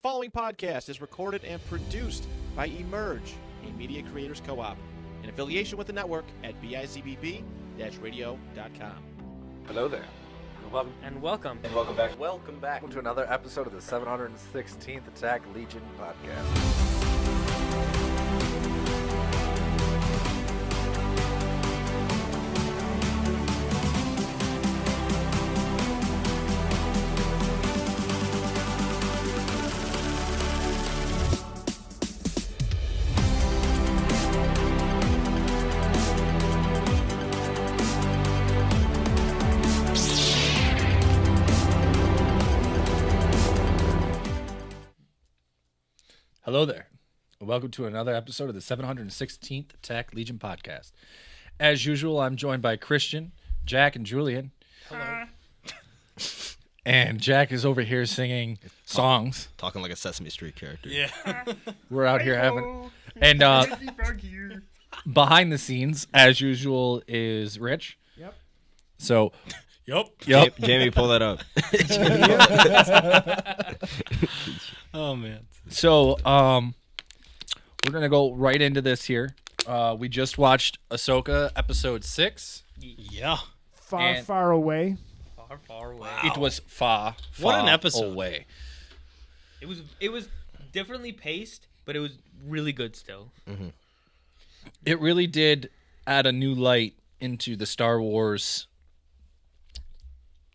Following podcast is recorded and produced by Emerge, a media creators co-op, in affiliation with the network at bizbb-radio.com. Hello there. Welcome. And welcome back. Welcome to another episode of the 716th Attack Legion podcast. Hello there. Welcome to another episode of the 716th Attack Legion podcast. As usual, I'm joined by Christian, Jack, and Julian. Hello. And Jack is over here singing songs. Talking like a Sesame Street character. Yeah. We're out here having... And behind the scenes, as usual, is Rich. Yep. So... Yep. Jamie, pull that up. Oh, man. So, we're going to go right into this here. We just watched Ahsoka episode 6. Yeah. Far away. Far away. It was far What an episode. away. It was differently paced, but it was really good still. Mm-hmm. It really did add a new light into the Star Wars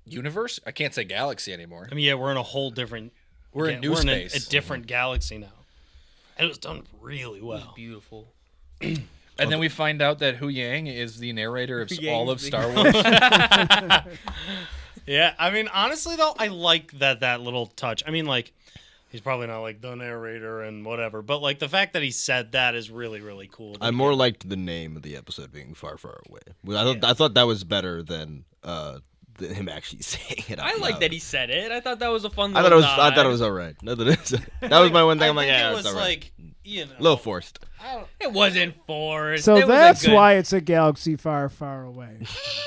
universe. I can't say galaxy anymore. I mean, yeah, we're in a whole different... We're in new space. A different galaxy now. And it was done really It was well. beautiful. And then we find out that Hu Yang is the narrator of Hu all Yang's of the- Star Wars. Yeah, I mean, honestly, though, I like that little touch. I mean, like, he's probably not, like, the narrator and whatever, but, like, the fact that he said that is really, really cool. I more liked the name of the episode being Far, Far Away. I thought that was better than him actually saying it out I like loud. that he said it. I thought that was a fun I little thought it was all right. That was my one thing. I'm like, think yeah, it it's was all right. like, you know. A little forced. It wasn't forced. So It was a that's good- why it's a galaxy far, far away.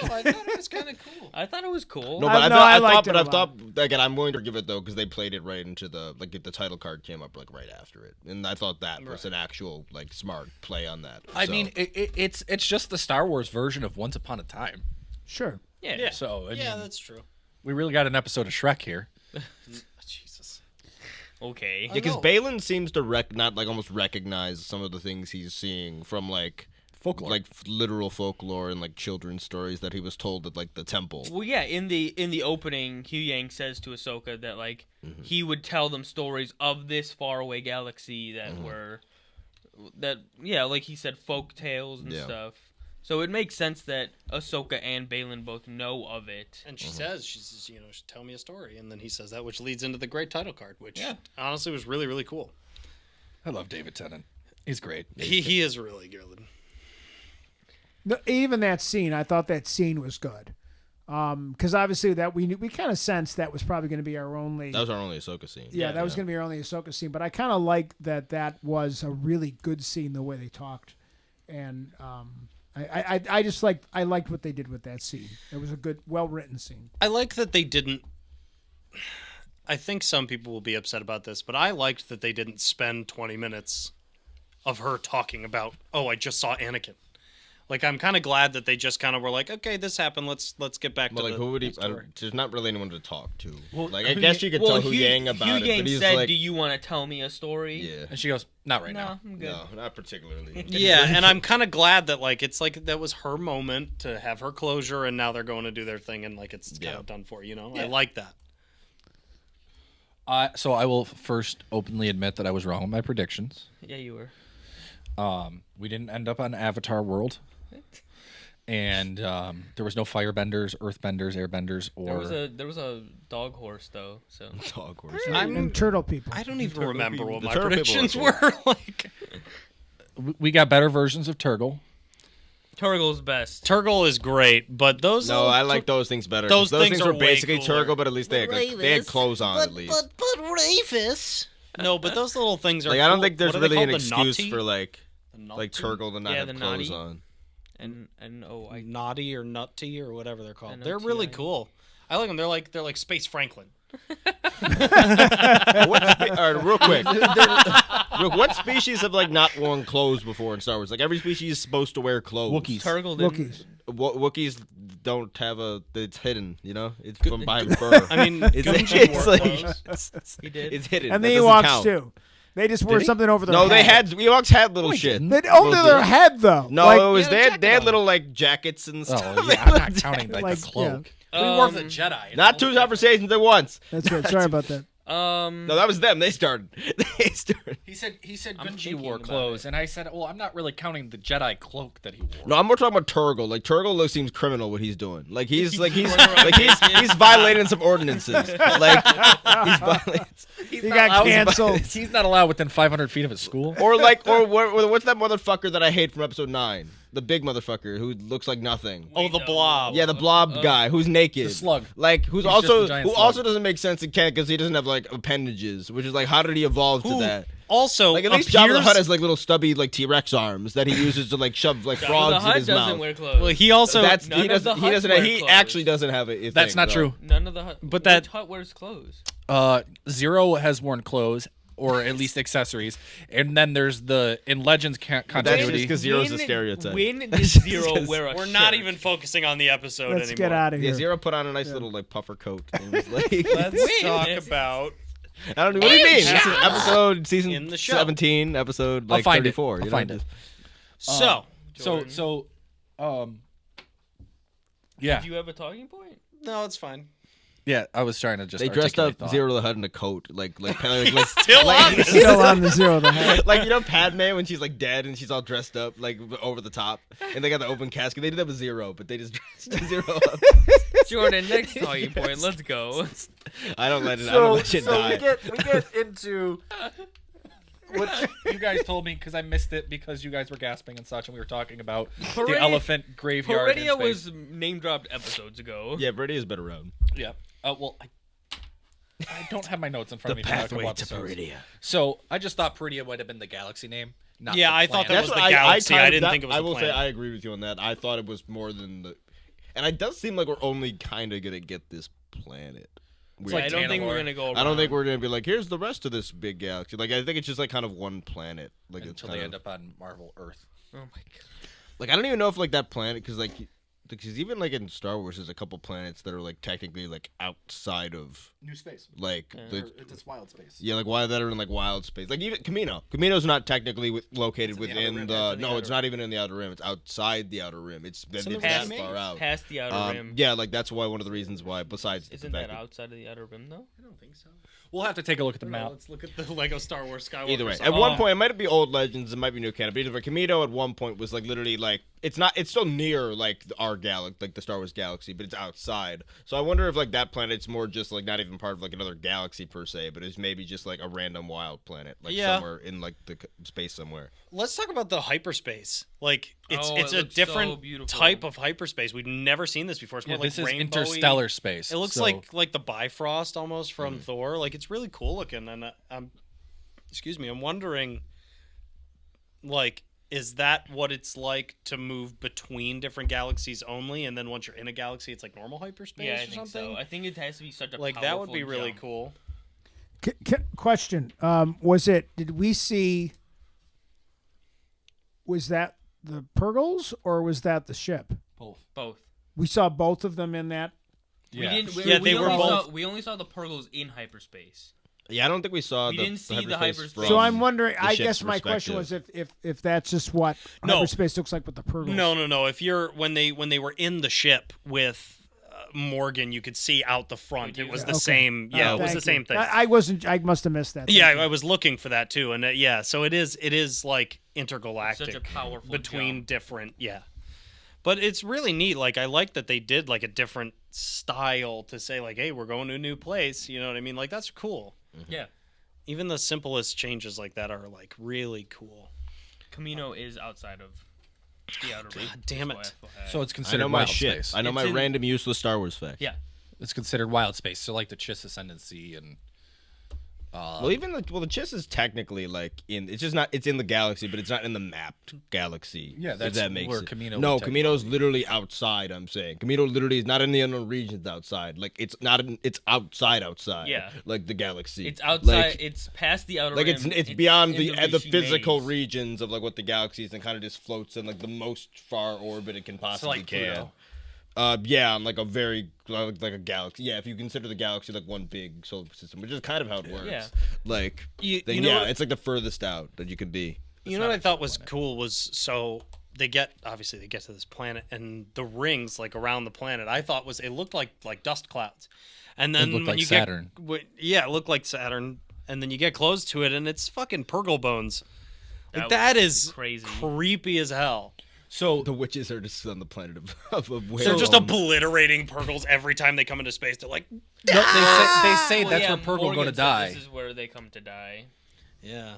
I thought it was kind of cool. I thought it was cool. No, but I I liked it a thought lot. again. I'm willing to give it though because they played it right into the the title card came up like right after it, and I thought that was an actual like smart play on that. I So, mean, it's just the Star Wars version of Once Upon a Time. Sure. Yeah. So I Yeah, mean, that's true. we really got an episode of Shrek here. Jesus. Okay. yeah, because Balin seems to not like almost recognize some of the things he's seeing from like Folklore. like literal folklore and like children's stories that he was told at like the temple. Well, yeah. In the opening, Hu Yang says to Ahsoka that like he would tell them stories of this faraway galaxy that were like he said, folk tales and Yeah. stuff. So it makes sense that Ahsoka and Balin both know of it. And she says, tell me a story. And then he says that, which leads into the great title card, which honestly was really, really cool. I love David Tennant. He's great. He is really good. No, even that scene, I thought that scene was good. Because obviously that we kind of sensed that was probably going to be our only. That was our only Ahsoka scene. Yeah, that was going to be our only Ahsoka scene. But I kind of like that was a really good scene the way they talked, and I just I liked what they did with that scene. It was a good, well written scene. I like that they didn't. I think some people will be upset about this, but I liked that they didn't spend 20 minutes of her talking about, I just saw Anakin. Like, I'm kind of glad that they just kind of were like, okay, this happened. Let's get back But to like, the who would he? story. There's not really anyone to talk to. Well, like, I guess you could tell Hu Yang about Hu it, Yang but he's said, like, "Do you want to tell me a story?" yeah, And she goes, "Not right No, now." I'm good. no, not particularly. Yeah, and I'm kind of glad that like it's like that was her moment to have her closure, and now they're going to do their thing, and like it's kind of done for, you know. I like that. So I will first openly admit that I was wrong with my predictions. Yeah, you were. We didn't end up on Avatar World. And there was no firebenders, earthbenders, airbenders, or There was a dog horse though. So Dog horse. And turtle people. I don't even remember what The my turtle people predictions were were. Like, we got better versions of Turgle. Turgle's best. Turgle is great, but those No, I like those things better. 'cause those things were are way basically cooler. Turgle, but at least they had clothes on at least. But Rafus. No, but those little things are. Like I don't cool. think there's What are they really an called? The excuse naughty? for like The naughty? Turgle to not Yeah, have the clothes naughty. on. and naughty or nutty or whatever they're called. N-O-T-I. They're really cool. I like them. They're like Space Franklin. All right, real quick. What species have like not worn clothes before in Star Wars? Like every species is supposed to wear clothes. Wookiees. Turgle didn't. Wookiees. Wookiees don't have a. It's hidden. You know, it's from behind fur. I mean, It's Gungi wore like- clothes. He did. It's hidden. And That the doesn't Ewoks count. too. They just wore he? something over their No, they head. had Ewoks had little shit. They only Little their shit. head though. No, Like, it was yeah, they had jacket on. little like jackets and stuff. Oh yeah, I'm not counting like, Like, the cloak. yeah. We wore the Jedi. It's Not a two little conversations at once. That's right. Sorry about that. No, that was them. They started. They started. He said I'm Gungi thinking wore about clothes, and I said, well, I'm not really counting the Jedi cloak that he wore. No, I'm more talking about Turgle. Like Turgle seems criminal what he's doing. Like he's running around he's violating some ordinances. Like he's violating. He got canceled. He's not allowed within 500 feet of his school. Or what's that motherfucker that I hate from episode 9? The big motherfucker who looks like nothing. Oh, the blob. Yeah, the blob guy who's naked. The slug. Like who's He's just also the giant who slug. also doesn't make sense in canon because he doesn't have like appendages, which is like how did he evolve to Who that? also Like at least Jabba the appears- Hutt has like little stubby like T-Rex arms that he uses to like shove like Jabba frogs the in Hutt his doesn't mouth. wear clothes. Well, he also That's None he of the doesn't he Hutts doesn't wear he clothes. actually doesn't have a That's thing, not though. true. None of the Hut. But that- Which Hut wears clothes. Zero has worn clothes, or at least accessories, and then there's the in Legends That's continuity. just 'cause Zero's a stereotype. When did Zero wear a We're not shirt? even focusing on the episode Let's anymore. get out of Yeah, here. Zero put on a nice little like puffer coat. And was like, Let's talk about I don't know what do you mean. This is Josh! episode season In the show. 17, episode I'll like find it. 34. I'll you find know, it. so. Yeah, Did you have a talking point? No, it's fine. yeah. I was trying to just. They dressed articulate up thought. Zero the Hutt in a coat, like Still on this. Still on the zero. The head. like you know Padme when she's like dead and she's all dressed up like over the top, and they got the open casket. They did that with Zero, but they just dressed Zero up. Jordan, next talking point. Let's go. I don't let shit die. we get into what you guys told me because I missed it because you guys were gasping and such, and we were talking about the Peredia- elephant graveyard. in Peredia space. was name dropped episodes ago. Yeah, Brady is better around. Yeah. Well, I don't have my notes in front of me. to talk about episodes. Peredia. So I just thought Peredia might have been the galaxy name. Not Yeah, the I thought planet. that was That's the what galaxy. I kind of- didn't that- think it was I the will say planet. I agree with you on that. I thought it was more than the, and it does seem like we're only kind of gonna get this planet. I don't think we're Tanalorr. gonna go. I don't think around. we're gonna be like, here's the rest of this big galaxy. Like I think it's just like kind of one planet. Like it's until kind they of, end up on Marvel Earth. Oh my god. like I don't even know if like that planet because even like in Star Wars, there's a couple planets that are like technically like outside of New space. like the. It's wild space. Yeah, like why that are in like wild space. Like even Camino. Camino's not technically located It's in the outer within rim. the. It's in the No, outer it's not even in the outer rim. It's outside the outer rim. It's in the that rim. far out. Past the outer rim. Yeah, like that's why one of the reasons why. Besides, Isn't the that fact outside of the outer rim though? I don't think so. We'll have to take a look at the map. Let's look at the Lego Star Wars Skywalker. Either way, song. at one point it might be old legends, it might be new canon. But either way, Camino at one point was like literally like it's still near like our galaxy, like the Star Wars galaxy, but it's outside. So I wonder if like that planet's more just like not even part of like another galaxy per se, but it's maybe just like a random wild planet, like Yeah. somewhere in like the space somewhere. Let's talk about the hyperspace. Like it's Oh, it's it a looks so different beautiful. type of hyperspace. We've never seen this before. It's more like this is rainbowy. interstellar space. It looks so- like the Bifrost almost from Thor. Like it's really cool looking, and I'm wondering, like, is that what it's like to move between different galaxies only, and then once you're in a galaxy, it's like normal hyperspace Yeah, I or think something? so. I think it has to be such a Like that would powerful be really jump. cool. Question: Did we see? Was that the Purgles or was that the ship? Both. We saw both of them in that. Yeah. We didn't. Yeah, they were both- We only saw the Purgles in hyperspace. Yeah, I don't think we saw. We didn't see the hyperspace. from So I'm wondering. the I ship's guess my question was perspective. if that's just what No. hyperspace looks like with the Purgles. No. If you're when they were in the ship with Morgan, you could see out the front. It was the Okay. same. Yeah, it was Thank the same you. thing. I wasn't. I must have missed that. Yeah, Thank you. I was looking for that too, and yeah, so it is like intergalactic, Such a powerful between jump. different, yeah. But it's really neat. Like I like that they did like a different style to say like, hey, we're going to a new place. You know what I mean? Like that's cool. Yeah. Even the simplest changes like that are like really cool. Camino is outside of the outer rim. God damn it. That's why I- So it's I considered know my wild shit. space. I know It's my in- random useless Star Wars fact. Yeah. It's considered wild space. So like the Chiss Ascendancy and Well, even the Chiss is technically like it's just not. It's in the galaxy, but it's not in the mapped galaxy. Yeah, if that's that makes where it. Kamino No, would Kamino's literally outside. I'm saying Kamino literally is not in the unknown regions outside. Like it's not. It's outside. Yeah. Like the galaxy. It's outside. Like, it's past the outer like rim. it's beyond in the Rishi physical maze. regions of like what the galaxy is, and kind of just floats in like the most far orbit it can possibly like can. Pluto. Yeah, on like a very like a galaxy. Yeah, if you consider the galaxy like one big solar system, which is kind of how it works. Yeah. Like, You then know yeah, what- it's like the furthest out that you could be. You know what I thought was cool was so they get to this planet and the rings like around the planet. I thought it looked like dust clouds, and then looked when like you Saturn. it looked like Saturn, and then you get close to it and it's fucking Purgle bones. Like That that was is crazy. creepy as hell. So The witches are just on the planet of whales. They're just obliterating Purgles every time they come into space. They're like, no, they say Well, that's yeah, where Purgle Morgan go to said die, This is where they come to die. yeah.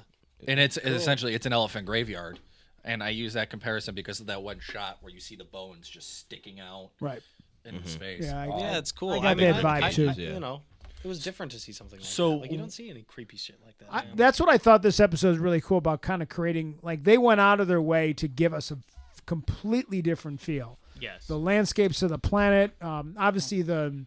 and it's essentially it's an elephant graveyard. And I use that comparison because of that one shot where you see the bones just sticking out Right. into space. Yeah, Yeah, it's cool. I got that vibe, too. You know, it was different to see something like So- that. Like you don't see any creepy shit like that. man. That's what I thought this episode was really cool about, kind of creating, like, they went out of their way to give us a completely different feel. Yes. The landscapes of the planet, obviously the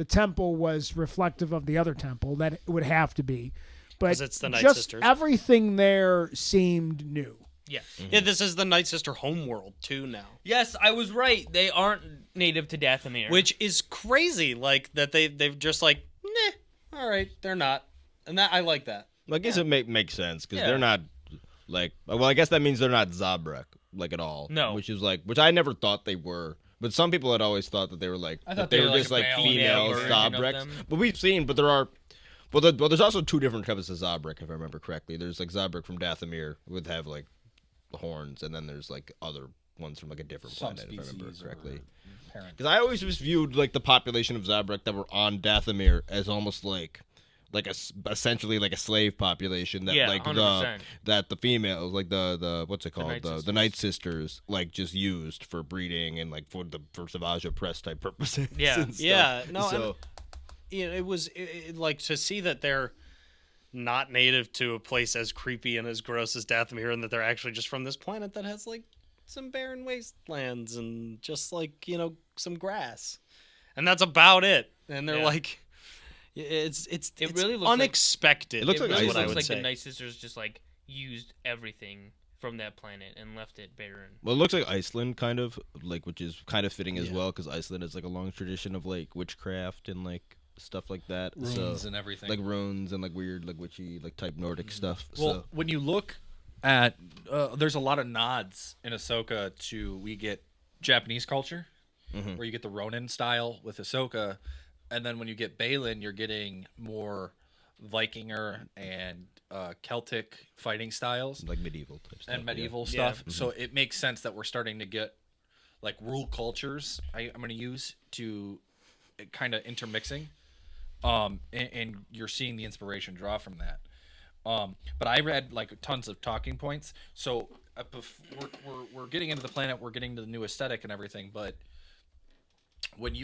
temple was reflective of the other temple, that it would have to be. But 'Cause it's the Night just Sisters. everything there seemed new. Yes. Yeah, this is the Night Sister homeworld too now, Yes, I was right. They aren't native to Dathomir. which is crazy. Like that they've just like, nah, all right, they're not, and that I like that. I guess it makes sense because Yeah. they're not like. Well, I guess that means they're not Zabrak like at all. No. which I never thought they were. But some people had always thought that they were like. I thought they they were were just like like a male female version of Zabraks. them. But we've seen. But there are. Well, there's also two different types of Zabrak, if I remember correctly. There's like Zabrak from Dathomir would have like the horns, and then there's like other ones from like a different Some planet, if I remember species correctly. Parent. Because I always just viewed like the population of Zabrak that were on Dathomir as almost like essentially like a slave population that Yeah, like 100%. the females like the what's it called Night the Night Sisters like just used for breeding and like for Savage Press type purposes. Yeah. and stuff. Yeah, no, So You know, it was like to see that they're not native to a place as creepy and as gross as Dathomir, and that they're actually just from this planet that has like some barren wastelands and just like some grass, and that's about it. And they're Yeah. like, it's really looks like- unexpected. It looks it like really Iceland, I looks would like say. the Night Sisters just like used everything from that planet and left it barren. well, it looks like Iceland kind of like, which is kind of fitting as well because Iceland has like a long tradition of like witchcraft and like stuff like that. Runes so, and everything. like runes and like weird like witchy like type Nordic stuff. Well, So when you look at, there's a lot of nods in Ahsoka to we get Japanese culture, where you get the Ronin style with Ahsoka, and then when you get Balin, you're getting more Vikinger and Celtic fighting styles like medieval type stuff. and medieval Yeah. stuff. So it makes sense that we're starting to get like rule cultures. I'm going to use to kind of intermixing, and you're seeing the inspiration draw from that. But I read like tons of talking points. So we're getting into the planet, we're getting to the new aesthetic and everything. But when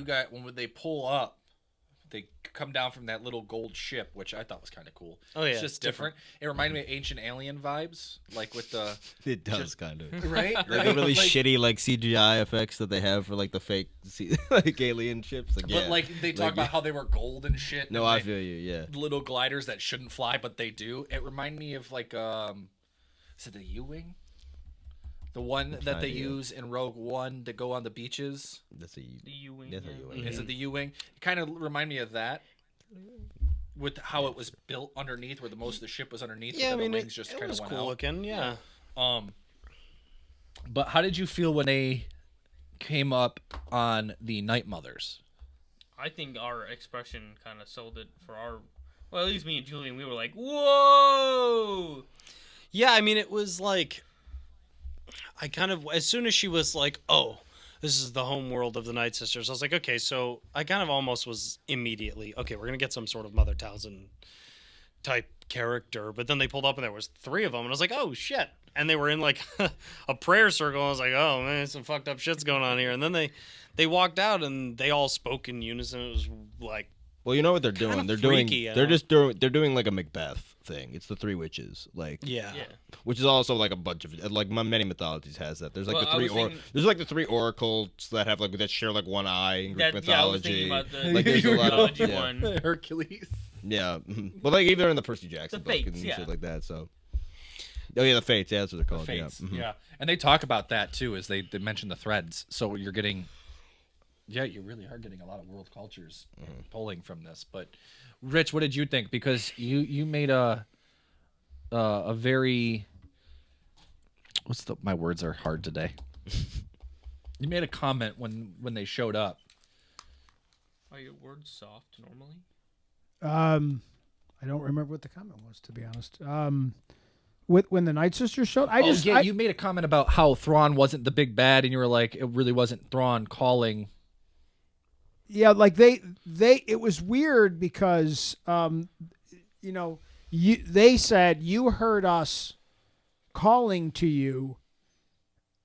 they pull up, they come down from that little gold ship, which I thought was kind of cool. Oh, yeah, it's just different. It reminded me of Ancient Alien vibes, like with the It does kind of. right, Like the really shitty like CGI effects that they have for like the fake like alien ships. Like, But yeah. like they talk about how they were gold and shit. No, and I they- feel you. Yeah. little gliders that shouldn't fly, but they do. It reminded me of like is it the U-wing? The one that they idea. use in Rogue One to go on the beaches. That's a The U-wing. That's a yeah. U-wing. Is it the U-wing? It kind of remind me of that. With how it was built underneath, where the most of the ship was underneath. Yeah, I but then mean, the wings just it kind was of went cool out. looking. Yeah. But how did you feel when they came up on the Night Mothers? I think our expression kind of sold it for our. Well, at least me and Julian, we were like, "Whoa!" Yeah, I mean, it was like, I kind of, as soon as she was like, oh, this is the home world of the Night Sisters, I was like, okay, so I kind of almost was immediately, okay, we're going to get some sort of Mother Talzin type character. But then they pulled up and there was 3 of them, and I was like, oh, shit. And they were in like a prayer circle. I was like, oh, man, some fucked up shit's going on here. And then they walked out and they all spoke in unison. It was like, Well, you know what they're doing? They're freaky, doing. They're just doing. They're doing like a Macbeth thing. It's the three witches, like Yeah. which is also like a bunch of like many mythologies has that. There's like Well, the I three was thinking- there's like the three oracles that have like that share like one eye in Greek Yeah, I was thinking mythology. about the Like there's a lot of mythology yeah. one. Hercules. Yeah, but like even in the Percy Jackson The book Fates, and yeah. shit like that. So, oh yeah, the Fates. Yeah, that's what they're called. Fates. Yeah. Mhm. Yeah. And they talk about that too, as they mention the threads. So you're getting, yeah, you really are getting a lot of world cultures pulling from this. But Rich, what did you think? Because you made a very, my words are hard today. You made a comment when they showed up. Are your words soft normally? I don't remember what the comment was, to be honest. When the Night Sisters showed, You made a comment about how Thrawn wasn't the big bad, and you were like, it really wasn't Thrawn calling. Yeah, like it was weird because they said you heard us calling to you,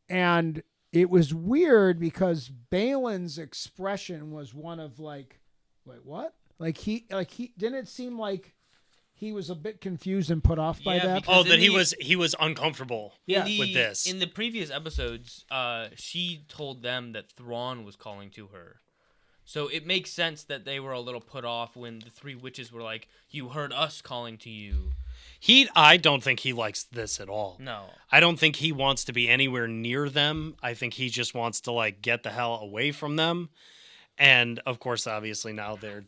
and it was weird because Balin's expression was one of like, wait, what? Like he didn't it seem like he was a bit confused and put off by Yeah, that? because- Oh, that in he was uncomfortable with this. In the previous episodes, she told them that Thrawn was calling to her. So it makes sense that they were a little put off when the three witches were like, "You heard us calling to you." I don't think he likes this at all. No. I don't think he wants to be anywhere near them. I think he just wants to like get the hell away from them. And of course, obviously now they're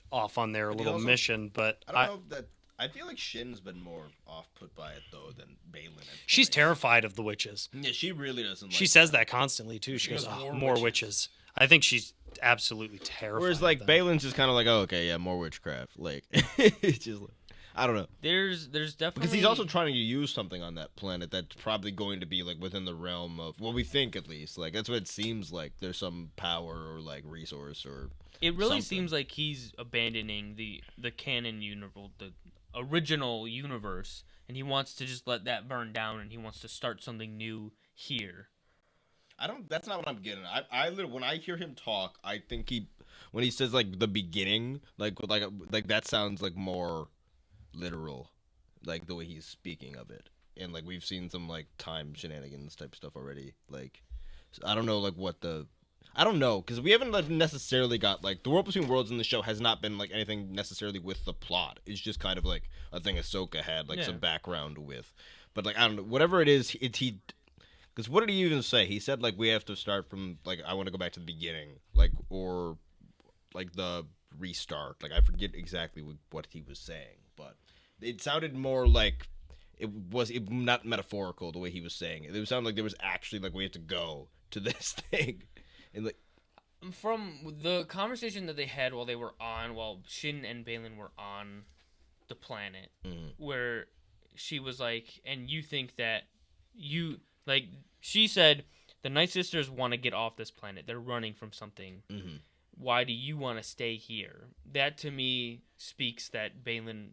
off on their little mission. But I don't know that. I feel like Shin's been more off put by it though than Balin. she's terrified of the witches. Yeah, she really doesn't. She says that constantly too. She goes, "Oh, more witches." I think she's absolutely terrified. Whereas of like them. Balin's just kind of like, oh, okay, yeah, more witchcraft. Like it's just like, I don't know. There's definitely Because he's also trying to use something on that planet that's probably going to be like within the realm of we think at least. Like that's what it seems like. There's some power or like resource or. It really something. seems like he's abandoning the canon universe, the original universe, and he wants to just let that burn down, and he wants to start something new here. That's not what I'm getting. I literally, when I hear him talk, I think when he says like the beginning, like that sounds like more literal, like the way he's speaking of it. And like we've seen some like time shenanigans type stuff already. Like I don't know I don't know, because we haven't like, necessarily got like the World Between Worlds in the show has not been like anything necessarily with the plot. It's just kind of like a thing Ahsoka had like some background with. But like I don't know, whatever it is, he. Because what did he even say? He said, like, we have to start from, like, I want to go back to the beginning. Like, or, like, the restart. Like, I forget exactly what he was saying. But it sounded more like it was not metaphorical the way he was saying it. It sounded like there was actually, like, we have to go to this thing. And, like... From the conversation that they had while Shin and Balin were on the planet, where she was like, and you think that like, she said, the Night Sisters want to get off this planet. They're running from something. Mm-hmm. Why do you want to stay here? That, to me, speaks that Balin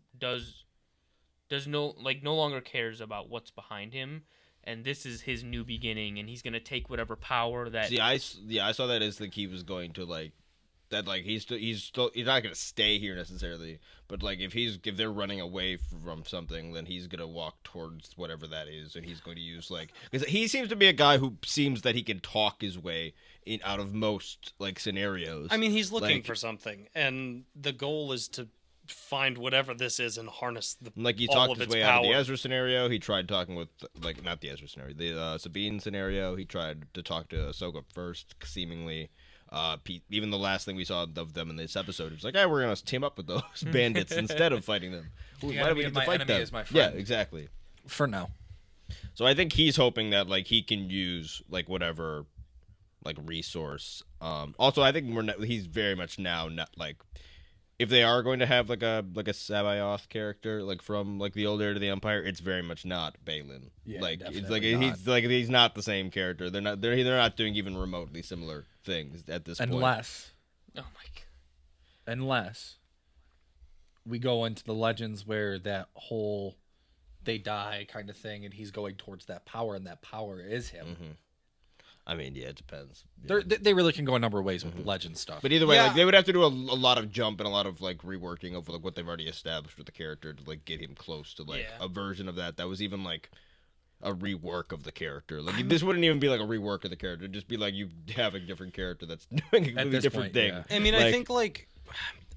no longer cares about what's behind him, and this is his new beginning, and he's going to take whatever power that... See, I saw that as, like, he was going to, like... That like he's not gonna stay here necessarily, but like if they're running away from something, then he's gonna walk towards whatever that is, and he's going to use like because he seems to be a guy who seems that he can talk his way out of most like scenarios. I mean, he's looking like, for something, and the goal is to find whatever this is and harness the like he all talked of his its way power. out of the Ezra scenario. He tried talking with like not the Ezra scenario, the Sabine scenario. He tried to talk to Ahsoka first, seemingly. Even the last thing we saw of them in this episode, it was like, we're gonna team up with those bandits instead of fighting them. Why do we get to fight them? Is my Yeah, friend. exactly. For now. So I think he's hoping that like he can use like whatever like resource. Also, I think he's very much now not like if they are going to have like a Sabaoth character like from like the old Heir to the Empire, it's very much not Balin. Yeah, like it's definitely like he's not the same character. They're not doing even remotely similar things at this point. Unless Oh, my God. unless we go into the legends where that whole they die kind of thing, and he's going towards that power, and that power is him. I mean, yeah, it depends. They really can go a number of ways with legend stuff. But either way, Yeah. like they would have to do a lot of jump and a lot of like reworking of like what they've already established with the character to like get him close to like Yeah. a version of that was even like a rework of the character. Like this wouldn't even be like a rework of the character; it'd just be like you have a different character that's doing a completely this different point, thing. yeah. I mean, Like- I think like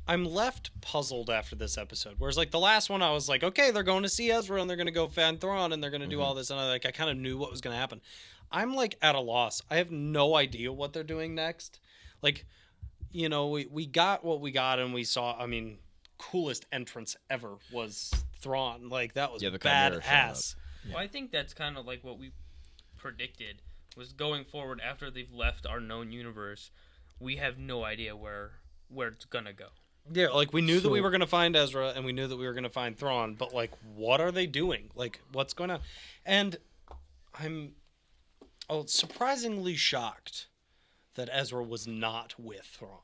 I'm left puzzled after this episode. Whereas like the last one, I was like, okay, they're going to see Ezra and they're going to go find Thrawn and they're going to do all this, and I kind of knew what was going to happen. I'm like at a loss. I have no idea what they're doing next. Like, you know, we got what we got and we saw. I mean, coolest entrance ever was Thrawn. Like that was Yeah, the Chimera showing badass. Well, I think that's kind of like what we predicted was going forward after they've left our known universe. We have no idea where it's gonna go. Yeah, like we knew that we were going to find Ezra and we knew that we were going to find Thrawn, but like what are they doing? Like what's going on? And I'm surprisingly shocked that Ezra was not with Thrawn.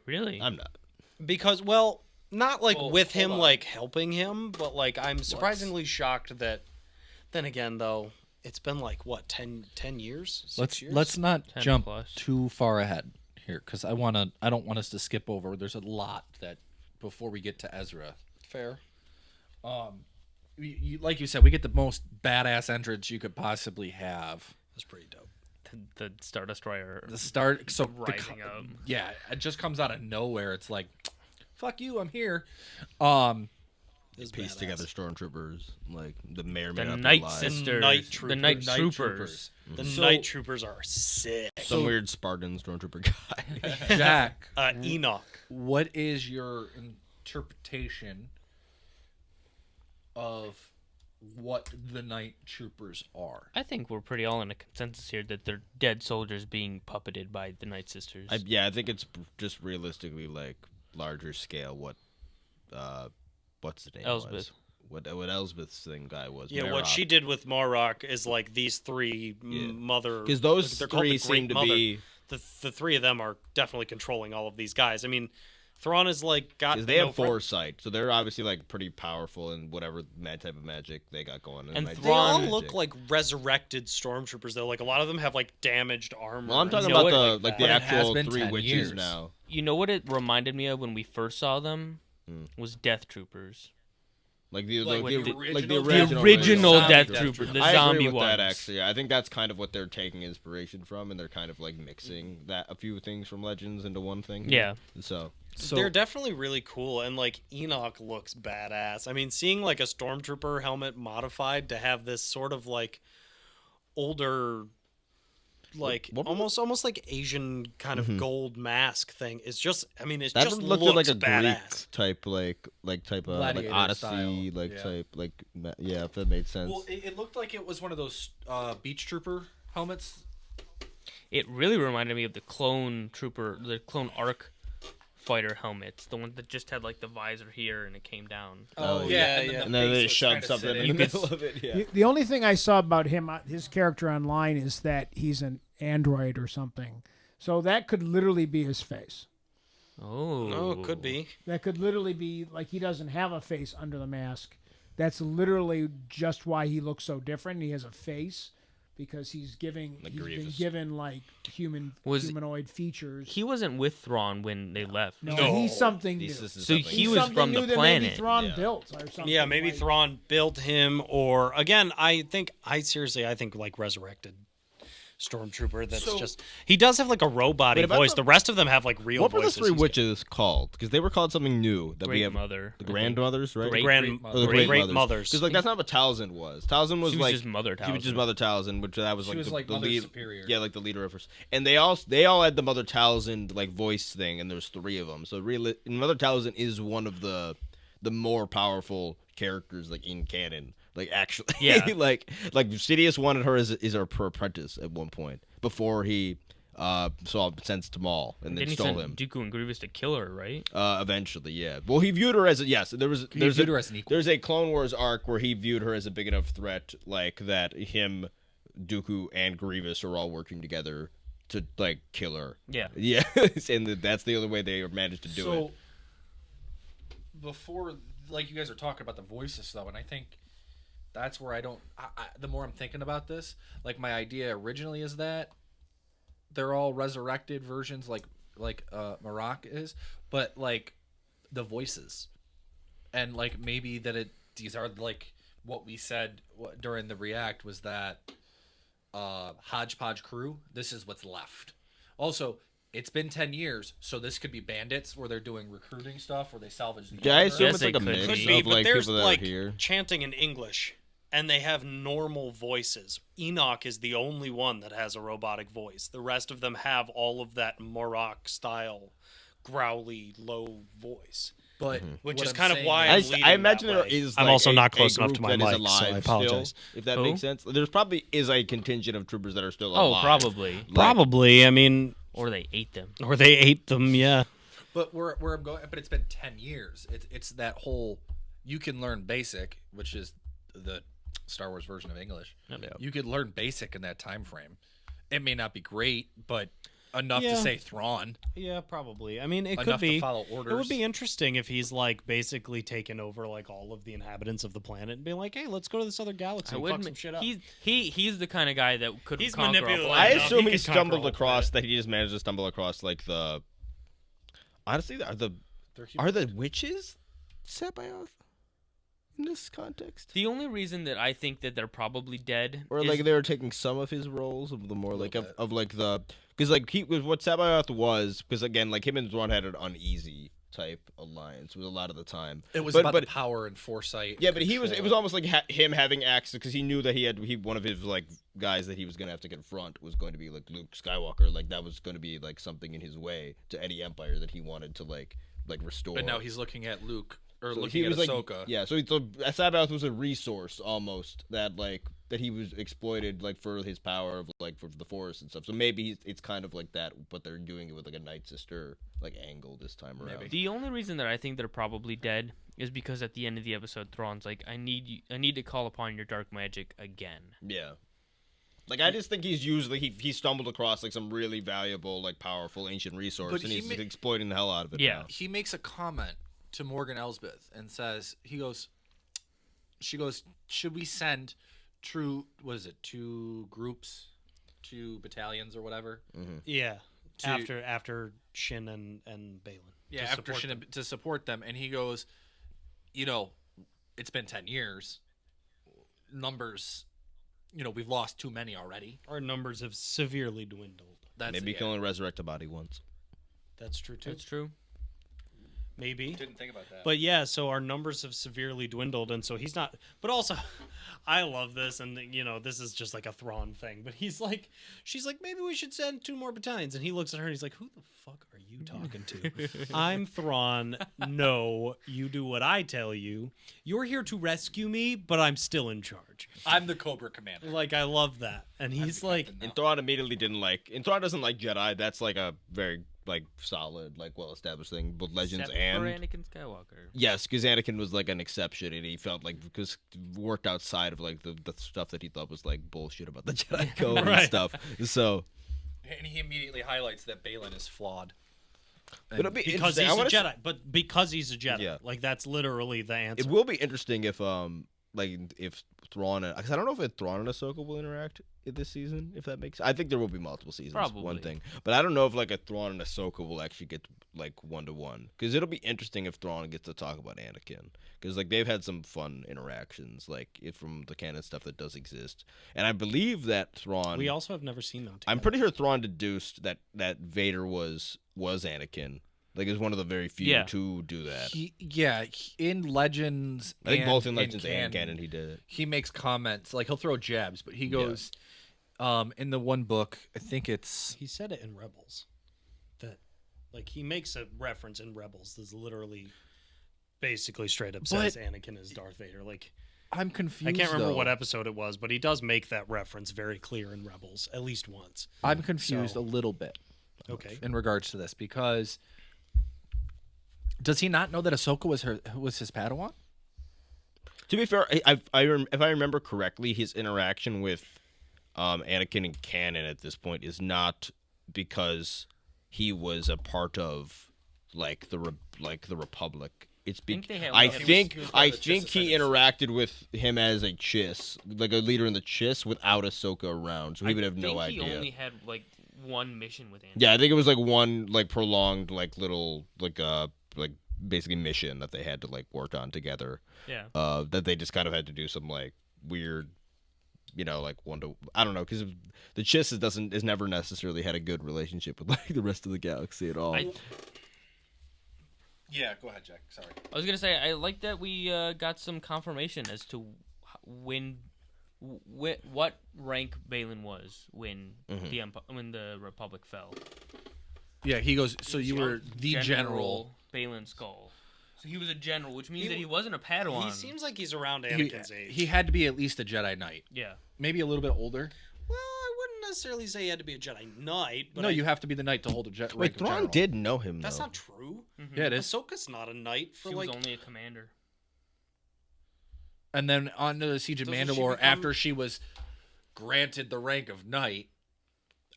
Really? I'm not. Because well, not like Well, with him hold on. like helping him, but like I'm surprisingly shocked that then again though, it's been like what 10 years? 6 years? Let's not 10 jump plus. too far ahead here because I don't want us to skip over. There's a lot that before we get to Ezra. fair. Like you said, we get the most badass entrance you could possibly have. That's pretty dope. The Star Destroyer. The start, so Rising up. Yeah, it just comes out of nowhere. It's like, fuck you, I'm here. It's Piece badass. together stormtroopers, like the mayor may The not be Night alive. Sisters. Night The Troopers. Night Night Troopers. The So- Night Troopers are sick. Some weird Spartan stormtrooper guy. Jack, Enoch. what is your interpretation of what the Night Troopers are? I think we're pretty all in a consensus here that they're dead soldiers being puppeted by the Night Sisters. I think it's just realistically like larger scale. What's the name? Elsbeth. Was. What Elsbeth's thing guy was. Yeah, what she did with Morok is like these three Yeah. mother. Because those they're called three the Great seem to Mother. be. The three of them are definitely controlling all of these guys. I mean, Thrawn is like got. Because they no have friend- foresight, so they're obviously like pretty powerful in whatever type of magic they got going. And might be They all Thrawn- look magic. like resurrected stormtroopers though. Like a lot of them have like damaged armor. Well, I'm talking and know about stuff the like the that. But it has actual been 3 10 witches years. now. You know what it reminded me of when we first saw them? Hmm. Was Death Troopers. Like the Like the, the like the original- original, original zombie Death Death Trooper, the I zombie agree with that ones. actually. I think that's kind of what they're taking inspiration from, and they're kind of like mixing that a few things from Legends into one thing. Yeah. So They're definitely really cool, and like Enoch looks badass. I mean, seeing like a stormtrooper helmet modified to have this sort of like older, like What- almost like Asian kind of gold mask thing is just. I mean, it that just looked looks like a badass. Greek type, like Gladiator Odyssey, style, like yeah. type, like yeah, if that made sense. Well, it looked like it was one of those beach trooper helmets. It really reminded me of the clone trooper, the clone arc fighter helmets, the one that just had like the visor here and it came down. Oh, yeah, and yeah. and then they face was shoved kinda something sitting. in the middle of it. Yeah. The only thing I saw about him, his character online, is that he's an android or something. So that could literally be his face. Oh. Oh, it could be. That could literally be like he doesn't have a face under the mask. That's literally just why he looks so different. He has a face because he's been Grievous. given like humanoid features. He wasn't with Thrawn when they left. No, No. he's something new. This is So something- he He's was something from the new that planet. Maybe Thrawn Yeah. built or something. Yeah, maybe like- Thrawn built him, or again, I think like resurrected stormtrooper. That's So- just he does have like a robot Wait, about voice. the- The rest of them have like real What were the voices. 3 He's- witches called? Because they were called something new that we Great have. Mother. The I think. grandmothers, right? Great- Grand, Mother. Or the great, great mothers. Because like that's not what Talzin was. Talzin was She was like just Mother She was just Talzin. Mother Talzin, which that was She like was the, like the Mother lead, Superior. Yeah, like the leader of her. And they all had the Mother Talzin like voice thing, and there's 3 of them. So really, Mother Talzin is one of the more powerful characters like in canon. Like actually, Yeah. like Sidious wanted her as her apprentice at one point before he saw sense to Maul and then Didn't he stole send him. Dooku and Grievous to kill her, right? Eventually, yeah. Well, he viewed her as yes. There's viewed her as an equal. There's a Clone Wars arc where he viewed her as a big enough threat, like that him, Dooku, and Grievous are all working together to like kill her. Yeah. Yeah, and that's the only way they managed to do it. Before, like you guys are talking about the voices though, and I think that's where I don't. The more I'm thinking about this, like my idea originally is that they're all resurrected versions, like Marak is, but like the voices, and like maybe that these are like what we said during the react was that hodgepodge crew. This is what's left. Also, it's been 10 years, so this could be bandits where they're doing recruiting stuff, where they salvage the Yeah, I assume Yes, it's like a it could mix be. of but like there's people that like are here. chanting in English, and they have normal voices. Enoch is the only one that has a robotic voice. The rest of them have all of that Morok style, growly, low voice. But Which what is I'm kind of saying why is- I'm I leading imagine that there way. is. I'm like, also not close a enough to group my that is mic, so I alive apologize. still, if that Who? makes sense. There's probably is a contingent of troopers that are still Oh, alive. probably. Probably. I mean, Or they ate them. or they ate them. Yeah. But where I'm going, but it's been 10 years. It's that whole you can learn basic, which is the Star Wars version of English. Yep. You could learn basic in that time frame. It may not be great, but enough to Yeah. say Thrawn. Yeah, probably. I mean, it could Enough to be. follow orders. It would be interesting if he's like basically taken over like all of the inhabitants of the planet and being like, "Hey, let's go to this other galaxy I and fuck wouldn't. some shit up." He's the kind of guy that could He's conquer a manipulative. I planet. enough, assume he he could conquer a stumbled whole across planet. that he just managed to stumble across like the. Honestly, are the witches Sabaoth in this context? The only reason that I think that they're probably dead Or is like they were taking some of his roles of the more like bit. of like the because like he was what Sabaoth was because again like him and Thrawn had an uneasy type alliance was a lot of the time. It was but, about but the power and foresight. yeah, and but it was control. almost like him having access because he knew that he one of his like guys that he was gonna have to confront was going to be like Luke Skywalker, like that was going to be like something in his way to any empire that he wanted to like restore. But now he's looking at Luke or So looking he at was Ahsoka. like, yeah. So Sabaoth was a resource almost that like that he was exploited like for his power of like for the Force and stuff. So maybe it's kind of like that, but they're doing it with like a Night Sister like angle this time around. Maybe. the only reason that I think they're probably dead is because at the end of the episode, Thrawn's like, I need to call upon your dark magic again. Yeah. Like I just think he's usually he stumbled across like some really valuable like powerful ancient resource But and he he's ma- exploiting the hell out of it. Yeah. now. He makes a comment to Morgan Elsbeth and says, she goes, should we send two groups, 2 battalions or whatever? Yeah. To- After Shin and Balin. Yeah, to after support Shin them. to support them. And he goes, it's been 10 years. Numbers, we've lost too many already. Our numbers have severely dwindled. That's Maybe you can only resurrect a body once. That's true too. That's true. Maybe. Didn't think about that. But yeah, so our numbers have severely dwindled, and so he's not. But also, I love this, and this is just like a Thrawn thing. But she's like, maybe we should send 2 more battalions, and he looks at her and he's like, who the fuck are you talking to? I'm Thrawn. No, you do what I tell you. You're here to rescue me, but I'm still in charge. I'm the Cobra Commander. Like I love that, and he's like, And Thrawn immediately didn't like. And Thrawn doesn't like Jedi. That's like a very like solid, like well established thing. Both Legends Except and for Anakin Skywalker. yes, because Anakin was like an exception, and he felt like because worked outside of like the stuff that he thought was like bullshit about the Jedi code and Right. stuff. So, And he immediately highlights that Balin is flawed. but it'll be because interesting. he's I a wanna Jedi. But because he's a Jedi, Yeah. like that's literally the answer. It will be interesting if if Thrawn because I don't know if Thrawn and Ahsoka will interact in this season. If that makes, I think there will be multiple seasons. One Probably. thing, but I don't know if like a Thrawn and Ahsoka will actually get like 1-to-1 because it'll be interesting if Thrawn gets to talk about Anakin because like they've had some fun interactions like from the canon stuff that does exist, and I believe that Thrawn. We also have never seen them together. I'm pretty sure Thrawn deduced that Vader was Anakin. Like, is one of the very few Yeah. to do that. In Legends, I think and both in Legends canon, and canon he did it. he makes comments like he'll throw jabs, but he goes, in the one book, I think it's He said it in Rebels. That, like, he makes a reference in Rebels. That's literally, basically straight up says Anakin is Darth Vader. Like, I'm confused. I can't remember though. what episode it was, but he does make that reference very clear in Rebels at least once. I'm confused So- a little bit Okay. in regards to this because does he not know that Ahsoka was his Padawan? To be fair, if I remember correctly, his interaction with Anakin in canon at this point is not because he was a part of like the Republic. It's think they had, I like, think he was part I of the Chiss think he Ascendancy. interacted with him as a Chiss, like a leader in the Chiss, without Ahsoka around, so he would have no I think idea. he only had like one mission with Anakin. Yeah, I think it was like one like prolonged like little like basically mission that they had to like work on together. Yeah. That they just kind of had to do some like weird, like I don't know, because the Chiss has never necessarily had a good relationship with like the rest of the galaxy at all. Yeah, go ahead, Jack. Sorry. I was gonna say I like that we got some confirmation as to what rank Balin was when when the Republic fell. Yeah, he goes. So you were the general. Balin Skull. So he was a general, which means that he wasn't a Padawan. He seems like he's around Anakin's age. He had to be at least a Jedi Knight. Yeah. Maybe a little bit older. Well, I wouldn't necessarily say he had to be a Jedi Knight. But No, you have to be the Knight to hold a Jedi. Wait, Thrawn did know him, That's though. not true. Mm-hmm. Yeah, it is. Ahsoka's not a knight for She like. was only a commander. And then on to the Siege of Doesn't she Mandalore, become- after she was granted the rank of Knight,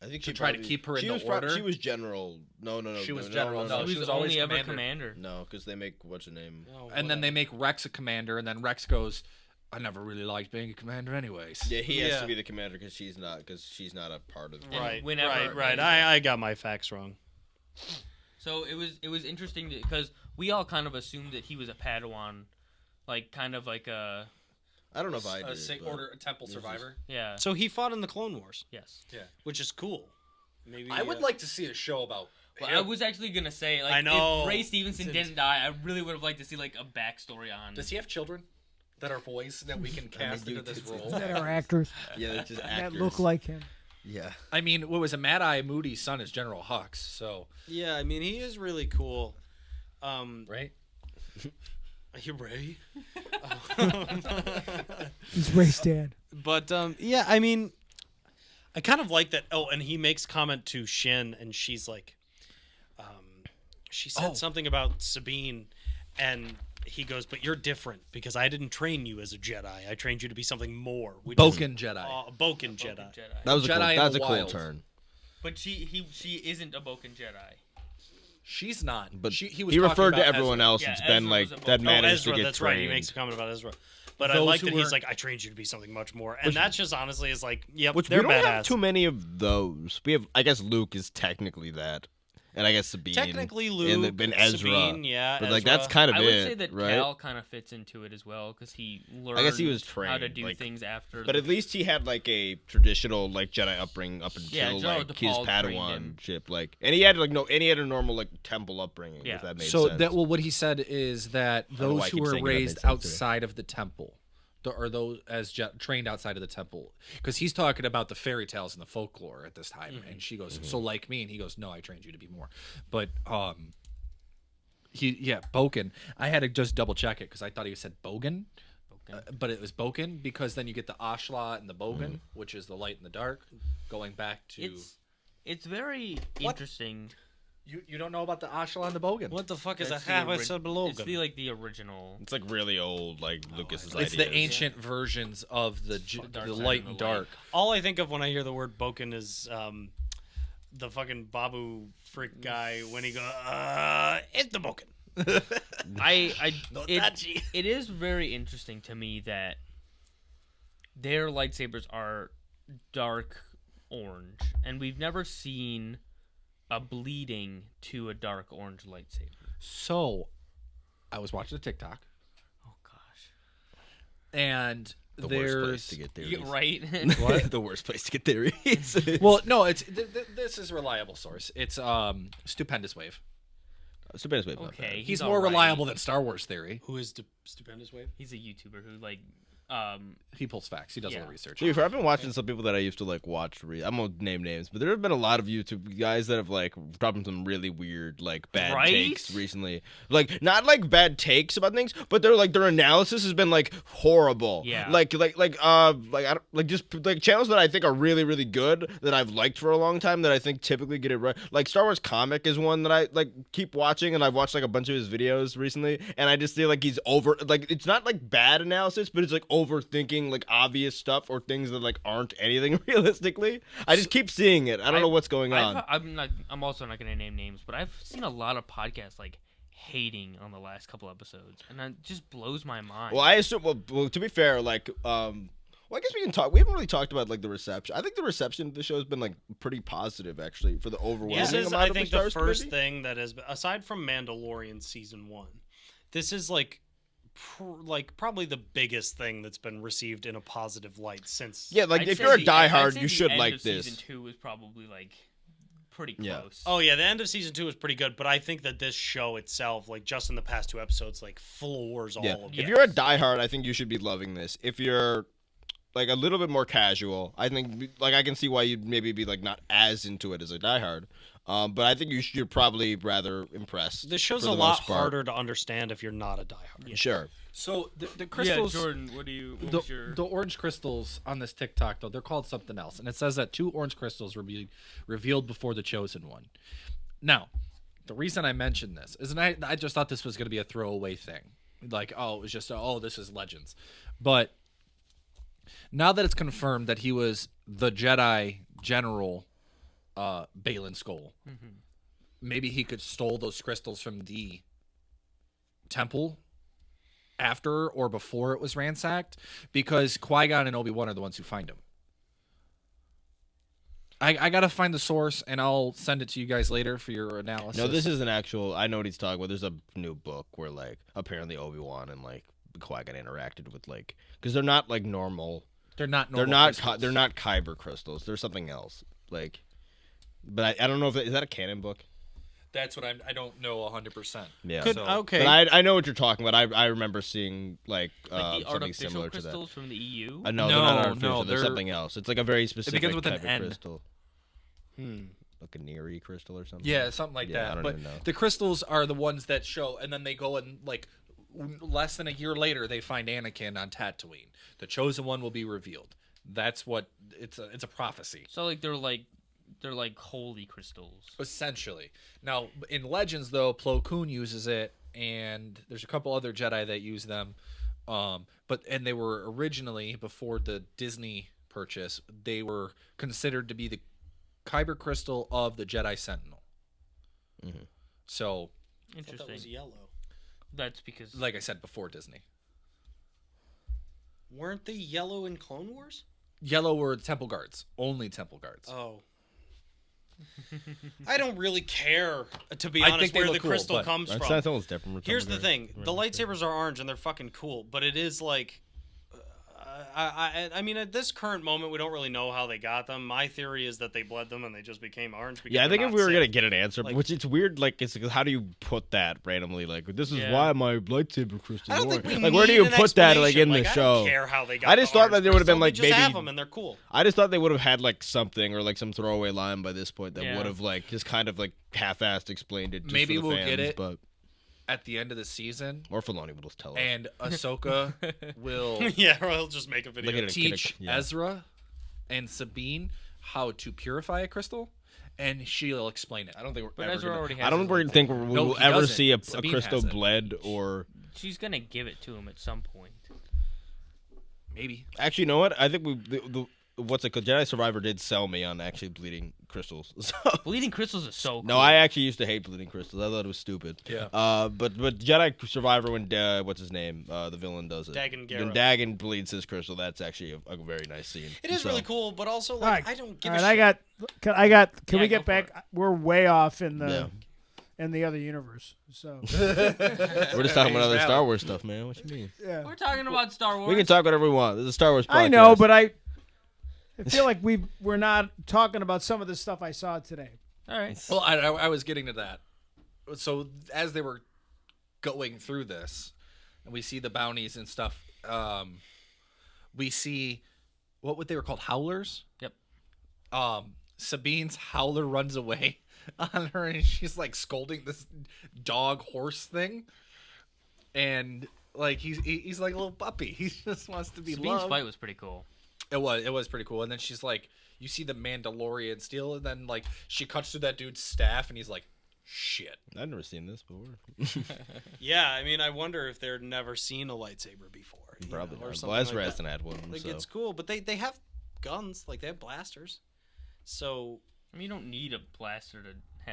I think to try to keep her in the order. She was general. No. She was general. No, She she was was always only ever commander. commander. No, because they make what's her name? Oh, And then they whatever. make Rex a commander, and then Rex goes, "I never really liked being a commander, anyways." Yeah, he has Yeah. to be the commander because she's not a part of. And Right, whenever- right. I got my facts wrong. So it was interesting because we all kind of assumed that he was a Padawan, like kind of like a I don't know if I A did. but- a temple survivor. yeah. So he fought in the Clone Wars, Yes. which is cool. Maybe I would like to see a show about. Well, him. I was actually gonna say, like, I know. if Ray Stevenson didn't die, I really would have liked to see like a backstory on. Does he have children that are boys that we can cast do into this too. role? That are actors Yeah, they're just that actors. look like him. Yeah. I mean, what was a Mad Eye Moody's son is General Hux, so Yeah, I mean he is really cool. right? Are you Ray? He's Ray's dad. But yeah, I mean, I kind of like that. Oh, and he makes comment to Shin, and she's like, she said something about Sabine, and he goes, "But you're different because I didn't train you as a Jedi. I trained you to be something more." Which Boken Jedi. a Boken Jedi. That was a Jedi in that's the a cool wild. turn. But she isn't a Boken Jedi. She's not. But he was he talking referred to about everyone Ezra. else Yeah, that's been Ezra like was a that Boken. managed Ezra, to get that's trained. right. He makes a comment about Ezra. But I Those like who that he's were- like, I trained you to be something much more, and that's just honestly is like, yep, Which they're we don't badass. have too many of those. We have, I guess, Luke is technically that, and I guess Sabine. Technically, Luke, and Ezra. Sabine, yeah, But like Ezra. that's kind of I it, would say that right? Cal kind of fits into it as well because he learned. I guess he was how to trained, do like- things after. But at least he had like a traditional like Jedi upbringing up until Yeah, General like his DePaul trained him. Padawan ship, like, and he had like he had a normal like temple upbringing. Yeah. If that made So sense. that what he said is that don't know why those I who keep were saying that made raised sense to me. outside of the temple, or those as trained outside of the temple, because he's talking about the fairy tales and the folklore at this time, and she goes, "So like me," and he goes, "No, I trained you to be more." But Boken. I had to just double check it because I thought he said Bogan. But it was Boken because then you get the Ashla and the Bogan, which is the light and the dark, going back to. It's very interesting. You don't know about the Ashla and the Bogan? What the fuck is a That's the half ori- said below? It's the like the original. it's like really old, like Lucas's It's ideas. the ancient versions of the dark the side light and and the light. dark. All I think of when I hear the word Boken is the fucking Babu freak guy when he goes, it's the Boken. It is very interesting to me that their lightsabers are dark orange, and we've never seen a bleeding to a dark orange lightsaber. So, I was watching a TikTok, Oh gosh, and the worst place there's to get theories. yeah, right? what? The worst place to get theories. Well, no, it's this is a reliable source. It's Stupendous Wave. Stupendous way about Okay, He's all more right. reliable than Star Wars Theory. Who is Stupendous Wave? He's a YouTuber who like He pulls facts. He does all Yeah. the research. To be fair, I've been watching some people that I used to like watch. I won't name names, but there have been a lot of YouTube guys that have like dropped some really weird, like bad Right? takes recently. Like not like bad takes about things, but they're like their analysis has been like horrible. Yeah. Like just like channels that I think are really really good that I've liked for a long time that I think typically get it right. Like Star Wars Comic is one that I like keep watching, and I've watched like a bunch of his videos recently, and I just feel like he's it's not like bad analysis, but it's like overthinking like obvious stuff or things that like aren't anything realistically. I just keep seeing it. I don't know what's going on. I'm also not going to name names, but I've seen a lot of podcasts like hating on the last couple episodes, and that just blows my mind. Well, I assume. Well, to be fair, like Well, I guess we can talk. We haven't really talked about like the reception. I think the reception of the show has been like pretty positive, actually, for the overwhelming This is, amount I of think, the the Star first community. thing that has, aside from Mandalorian season 1, this is like probably the biggest thing that's been received in a positive light since. Yeah, like I'd if say you're a the- I'd diehard, say you the should end like of this. Season 2 was probably like pretty Yeah. close. Oh yeah, the end of season 2 was pretty good, but I think that this show itself, like just in the past 2 episodes, like floors all Yeah. of If it. you're a diehard, I think you should be loving this. If you're like a little bit more casual, I think like I can see why you'd maybe be like not as into it as a diehard. But I think you're probably rather impressed. This show's for a the lot most part. harder to understand if you're not a diehard. Sure. So the Yeah, crystals, Jordan, what the, was your... the orange crystals on this TikTok though, they're called something else, and it says that 2 orange crystals were being revealed before the chosen one. Now, the reason I mentioned this is, and I just thought this was going to be a throwaway thing, like it was just this is Legends, but now that it's confirmed that he was the Jedi General, Baylan Skoll, maybe he could stole those crystals from the temple after or before it was ransacked, because Qui-Gon and Obi-Wan are the ones who find him. I gotta find the source, and I'll send it to you guys later for your analysis. No, this is an actual. I know what he's talking about. There's a new book where like apparently Obi-Wan and like Qui-Gon interacted with like because they're not like normal. they're not. They're normal not. crystals. They're not Kyber crystals. They're something else. Like, but I don't know if is that a canon book. That's what I don't know 100%. Yeah. Could, So- okay. But I know what you're talking about. I remember seeing like, Like the something artificial similar to that. crystals from the EU? No, they're not No, artificial. no, they're they're- something else. It's like a very specific begins with an type of N. crystal. Like a Neri crystal or something. Yeah, something like Yeah, I that. don't But even know. the crystals are the ones that show, and then they go and like less than a year later, they find Anakin on Tatooine. The chosen one will be revealed. That's what it's a prophecy. So like they're like holy crystals. Essentially. Now, in Legends, though, Plo Koon uses it, and there's a couple other Jedi that use them. But they were originally, before the Disney purchase, they were considered to be the Kyber crystal of the Jedi Sentinel. So, I thought Interesting. that was yellow. That's because like I said, before Disney. Weren't they yellow in Clone Wars? Yellow were temple guards. Only temple guards. Oh. I don't really care, to be I honest, think they where the look cool, crystal but- comes from. Sentinel's different. from Here's the something thing: very- the lightsabers are orange and they're fucking cool, but it is like, I mean, at this current moment, we don't really know how they got them. My theory is that they bled them and they just became orange. Because Yeah, I they're think if not we were safe. gonna get an answer, Like- which it's weird, like it's how do you put that randomly? Like this is Yeah. why my lightsaber crystal. I don't think we like where do need you an put that like in explanation. the Like, show? I don't care how they got. I just the thought that orange there would have been, crystal. like, They just maybe- have them and they're cool. I just thought they would have had like something or like some throwaway line by this point that Yeah. would have like just kind of like half-assed explained it. Just Maybe for the we'll fans, get it. but At the end of the season, or Filoni will just tell us. and Ahsoka will Yeah, or he'll just make a video. Look at it. teach Yeah. Ezra and Sabine how to purify a crystal, and she'll explain it. I don't think we're But ever Ezra gonna, already has I don't his really lightsaber. think we No, will he ever doesn't. see a Sabine crystal has it. bled or. she's gonna give it to him at some point. Maybe. Actually, you know what? I think what's it called? Jedi Survivor did sell me on actually bleeding crystals. So, Bleeding crystals are so cool. no, I actually used to hate bleeding crystals. I thought it was stupid. Yeah. But Jedi Survivor when what's his name? The villain does it. Dagan Gera. When Dagan bleeds his crystal, that's actually a very nice scene. It is So- really cool, but also like All right. I don't give All a right, shit. Can Yeah, we go get for back? We're way off in Yeah. the other universe. So We're just talking about other Star Wars stuff, man. What you mean? yeah. We're talking about Star Wars. We can talk whatever we want. This is a Star Wars podcast. I know, but I feel like we're not talking about some of the stuff I saw today. All right. Well, I was getting to that. So as they were going through this, and we see the bounties and stuff, we see what they were called, howlers. Yep. Sabine's howler runs away on her, and she's like scolding this dog horse thing, and like he's like a little puppy. He just wants to be Sabine's loved. fight was pretty cool. It was pretty cool. And then she's like, you see the Mandalorian steal, and then like she cuts through that dude's staff, and he's like, shit. I've never seen this before. Yeah, I mean, I wonder if they're never seen a lightsaber before. you Probably know, or not. something Well, Ezra like hasn't that. had one. Like So. it's cool, but they have guns, like they have blasters. So I mean, you don't need a blaster to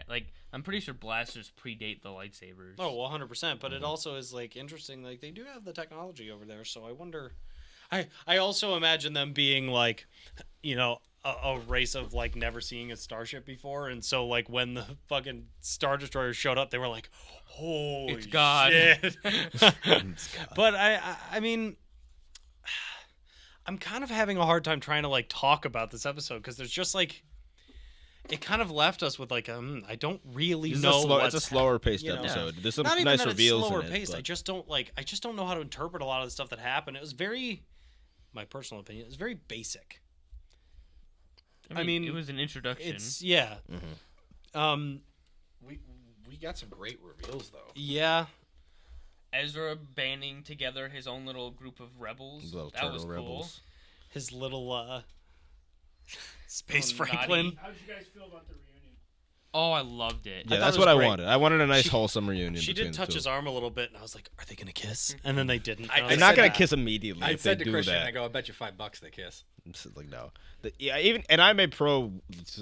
like. I'm pretty sure blasters predate the lightsabers. oh, 100%. But it also is like interesting. Like they do have the technology over there, so I wonder. I also imagine them being like, a race of like never seeing a starship before, and so like when the fucking Star Destroyer showed up, they were like, "Holy It's God." shit!" But I mean, I'm kind of having a hard time trying to like talk about this episode because there's just like. It kind of left us with like, I don't really know. It's a slower paced episode. There's some Not even nice that reveals it's slower in it. paced. But... I just don't know how to interpret a lot of the stuff that happened. It was very, my personal opinion, it was very basic. I mean, it was an introduction. It's we got some great reveals though. Yeah. Ezra banding together his own little group of rebels. Little that was turtle cool. rebels. His little Space Little Franklin. naughty. How did you guys feel about the reunion? Oh, I loved it. Yeah, thought that's it was what great. I wanted. I wanted a nice wholesome reunion. She between did the touch two. his arm a little bit, and I was like, "Are they gonna kiss?" And then they didn't. I And I They're was not like, gonna kiss immediately. I if said they to do Christian, that. I go, I bet you $5 they kiss. I'm just like, no. And I'm a pro.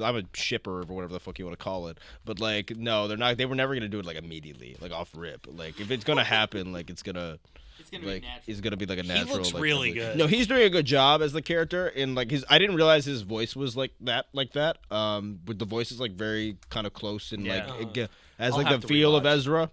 I'm a shipper or whatever the fuck you want to call it. But like, no, they're not. They were never gonna do it like immediately, like off rip. Like if it's gonna happen, like it's gonna. It's gonna Like be natural. it's gonna be like a natural. looks like, really like- good. No, he's doing a good job as the character, and like I didn't realize his voice was like that. But the voice is like very kind of close and Yeah. like it has I'll like have the to feel of rewatch. Ezra.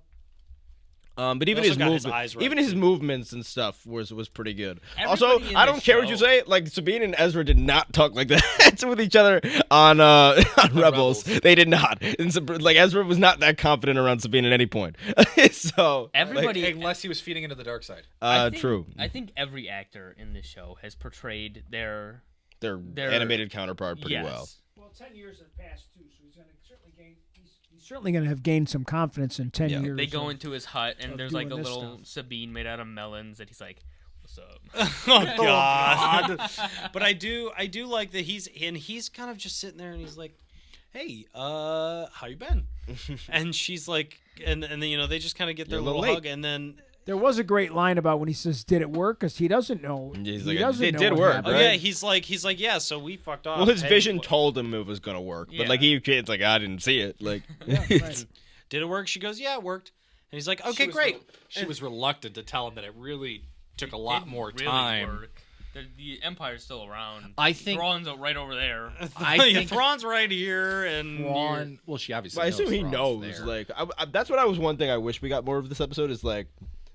But even also his got his movement, eyes right, even his too. movements and stuff was pretty good. Everybody Also, in I this don't care what you show- say. Like Sabine and Ezra did not talk like that with each other on on Rebels. They did not. And like Ezra was not that confident around Sabine at any point. So Everybody, Unless he was feeding into the dark side. true. I think every actor in this show has portrayed their Their their- animated counterpart pretty yes. well. Well, 10 years have passed too, so he's going to certainly gain. He's certainly going to have gained some confidence in 10 Yeah. years. They go of- into his hut and of there's like a doing this little stuff. Sabine made out of melons that he's like, "What's up?" Oh God! But I do like that he's kind of just sitting there and he's like, "Hey, how you been?" And she's like, and then they just kind of get their You're a little little late. hug, and then There was a great line about when he says, "Did it work?" Because he doesn't know. He's he like, doesn't "It know did what work, happened. oh right?" yeah, he's like, yeah. So we fucked off. Well, his Hey, vision what- told him it was gonna work, but Yeah. like it's like I didn't see it. Like, Yeah, right. Did it work? She goes, yeah, it worked. And he's like, okay, great. She was reluctant to tell him that it really took a It lot didn't more really time. work. The Empire's still around. I think- Thrawn's right over there. I think Thrawn's right here, and Thrawn. Well, she obviously. I assume knows he Thrawn's knows. there. Like, that's what I was. One thing I wish we got more of this episode is like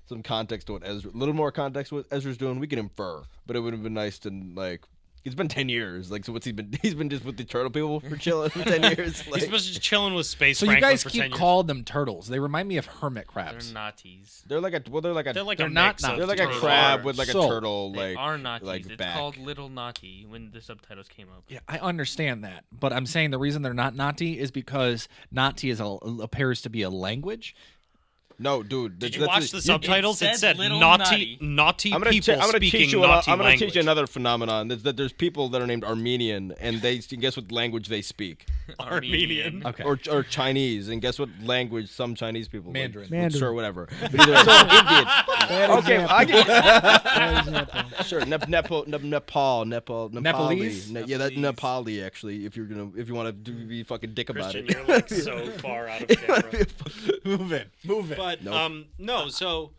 some context to what Ezra, a little more context to what Ezra's doing. We can infer, but it would have been nice to like. It's been 10 years. Like, so what's he been? He's been just with the turtle people for chilling for 10 years. Like, he's supposed to just chilling with Space So you Franklin guys for keep 10 years. calling them turtles. They remind me of hermit They're crabs. naughties. they're like a. Well, they're like a. They're like They're a not mix of they're like a turtle crab art. with like a So, turtle. They Like, are naughties. like It's back. called Little Naughty when the subtitles came up. Yeah, I understand that, but I'm saying the reason they're not Nati is because Nati appears to be a language. No, dude. Did you watch the subtitles? It It said said Little naughty I'm gonna, people I'm gonna speaking teach you. naughty I'm gonna language. teach you another phenomenon. That there's people that are named Armenian, and they guess what language they speak, Armenian. Okay. or Chinese, and guess what language some Chinese people like? Mandarin. Mandarin. Sure, whatever. But either way, so Indian. Bad Okay, example. I get. Bad example. Sure, Nepal. Nepalese? Yeah, that Nepali actually. If you want to be fucking dick about Christian, it. you're like so far out of camera. Move it. But Nope. no, so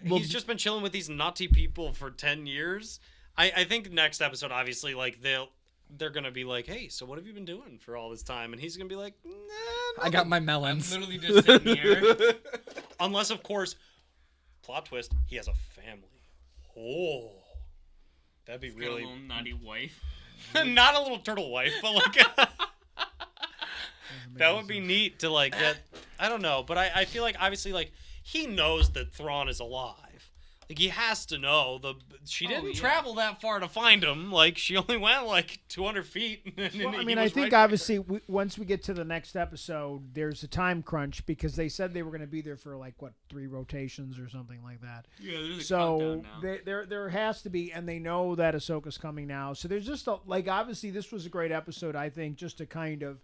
he's just been chilling with these naughty people for 10 years. I think next episode, obviously, like they're gonna be like, hey, so what have you been doing for all this time? And he's gonna be like, nah, I got my I'm melons. literally just sitting here. unless of course, plot twist, he has a family. Oh, that'd be Got a really little naughty wife. not a little turtle wife, but like that would be neat to like get. I don't know, but I feel like obviously like he knows that Thrawn is alive. Like he has to know she didn't yeah. travel that far to find him. Like she only went like 200 feet. And Well, I he mean, was I think right back obviously once we get to the next episode, there's a time crunch because they said they were going to be there for like 3 rotations or something like that. Yeah, there's a So countdown now. there has to be, and they know that Ahsoka's coming now. So there's just obviously this was a great episode. I think just to kind of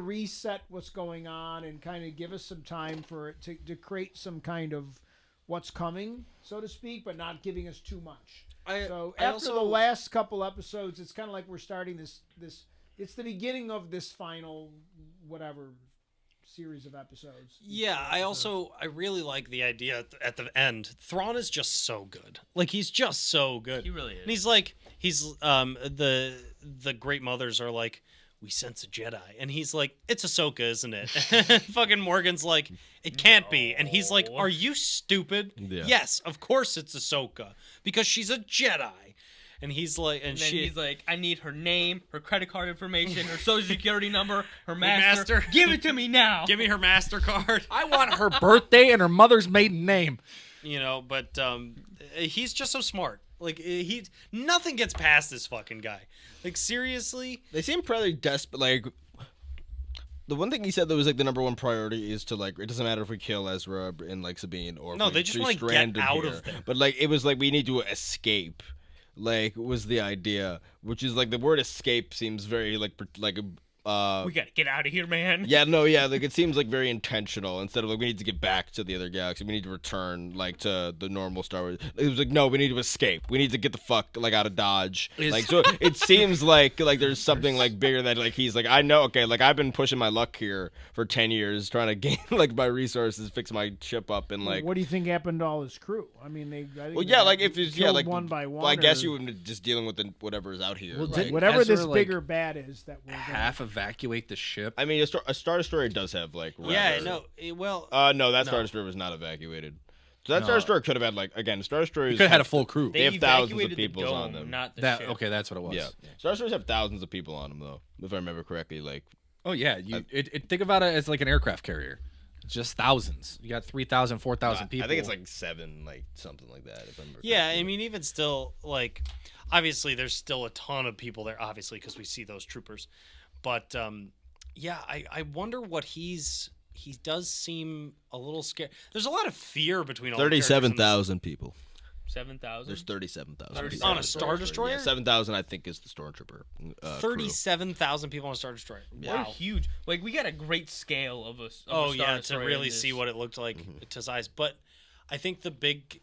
reset what's going on and kind of give us some time for it to create some kind of what's coming, so to speak, but not giving us too much. So after the last couple episodes, it's kind of like we're starting this. It's the beginning of this final whatever series of episodes. Yeah, I really like the idea at the end. Thrawn is just so good. Like, he's just so good. He really is. And the Great Mothers are like, we sense a Jedi. And he's like, it's Ahsoka, isn't it? And fucking Morgan's like, it can't be. And he's like, are you stupid? Yeah. Yes, of course it's Ahsoka. Because she's a Jedi. And he's like, And then he's like, I need her name, her credit card information, her social security number, her master. Give it to me now. Give me her MasterCard. I want her birthday and her mother's maiden name. You know, but he's just so smart. Like, nothing gets past this fucking guy. Like, seriously? They seem pretty desperate. Like, the one thing he said that was like the number one priority is to like, it doesn't matter if we kill Ezra and like Sabine or if No, we they just want to get stranded out here. of there. But like, it was like we need to escape. Like, was the idea, which is like the word escape seems very like We gotta get out of here, man. yeah, no, yeah, like it seems like very intentional. Instead of like we need to get back to the other galaxy, we need to return like to the normal Star Wars. It was like no, we need to escape. We need to get the fuck like out of Dodge. Like so, it seems like there's something like bigger that like he's like I know okay like I've been pushing my luck here for 10 years trying to gain like my resources, fix my ship up, and like What do you think happened to all his crew? I mean, I think well they yeah like if it's yeah killed like one by one. well, I guess or you would just dealing with whatever's out here. Well, like, did- whatever Ezra, this like, bigger bad is that we're Half evacuate the ship. I mean, a Star Destroyer does have like Yeah, rather- no, well, no, that No. Star Destroyer was not evacuated. So that Star No. Destroyer could have had like again Star Destroyers You could have had a full crew. They have thousands of evacuated the people on dome, them. Not the That ship. okay, that's what it was. Yeah. Star Destroyers have thousands of people on them though, if I remember correctly. Like Oh yeah, think about it as like an aircraft carrier. It's just thousands. You got 3,000, 4,000 people. I think it's like 7, like something like that. If I remember yeah, correctly. I mean, even still, like, obviously there's still a ton of people there, obviously, because we see those troopers. But, yeah, I wonder what he does seem a little scared. There's a lot of fear between all the characters in this. 37,000 people. 7,000. There's 37,000 On people. a Star Destroyer? Yeah, 7,000 I think is the Stormtrooper. 37,000 people on a Star Destroyer. Yeah. We're Wow. huge. Like we got a great scale of a. Oh a Star yeah, to Destroyer really in see this. what it looked like to size. But I think the big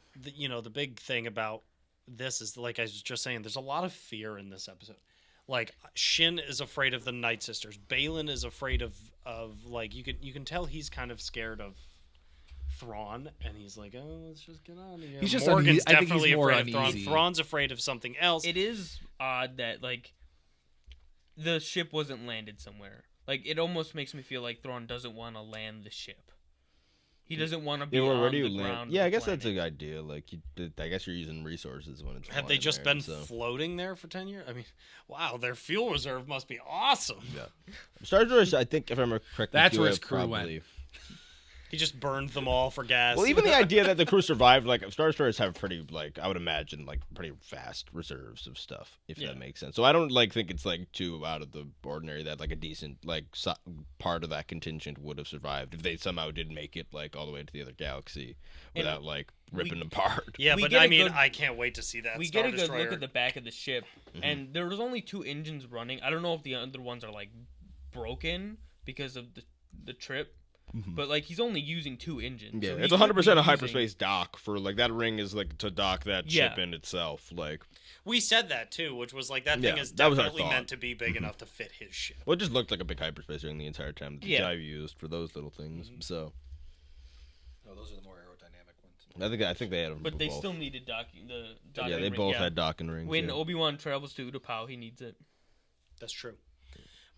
thing about this is, like I was just saying, there's a lot of fear in this episode. Like Shin is afraid of the Night Sisters. Balin is afraid of like you can tell he's kind of scared of Thrawn, and he's like, oh, let's just get on here. He's just Morgan's I think he's definitely more afraid of Thrawn. uneasy. Thrawn's afraid of something else. It is odd that like the ship wasn't landed somewhere. Like it almost makes me feel like Thrawn doesn't want to land the ship. He doesn't want to be Yeah, well, where on do you the land? ground. Yeah, of I the guess that's a planet. good idea. Like, I guess you're using resources when it's. Have they flying just there, been so. floating there for 10 years? I mean, wow, their fuel reserve must be awesome. Yeah. Star Destroyers, I think, if I remember correctly, That's do where his have crew went. probably. He just burned them all for gas. Well, even the idea that the crew survived, like Star Destroyers have pretty, like I would imagine, like pretty fast reserves of stuff, if Yeah. that makes sense. So I don't think it's like too out of the ordinary that like a decent like part of that contingent would have survived if they somehow did make it like all the way to the other galaxy without like ripping them apart. Yeah, We but get I a mean, good- I can't wait to see that. We Star get a good Destroyer. look at the back of the ship, and there was only 2 engines running. I don't know if the other ones are like broken because of the trip, but like he's only using 2 engines. Yeah, so he it's could 100% be a using- hyperspace dock for like that ring is like to dock that ship Yeah. in itself. Like, We said that too, which was like that thing Yeah, is that was our definitely thought. meant to be big enough to fit his ship. well, it just looked like a big hyperspace ring the entire time. The Yeah. Jedi used for those little things. So No, those are the more aerodynamic ones. I think they had them. But they both. still needed docking. The Yeah, docking they ring, both had docking rings. When yeah. Obi-Wan travels to Utapau, he needs it. That's true.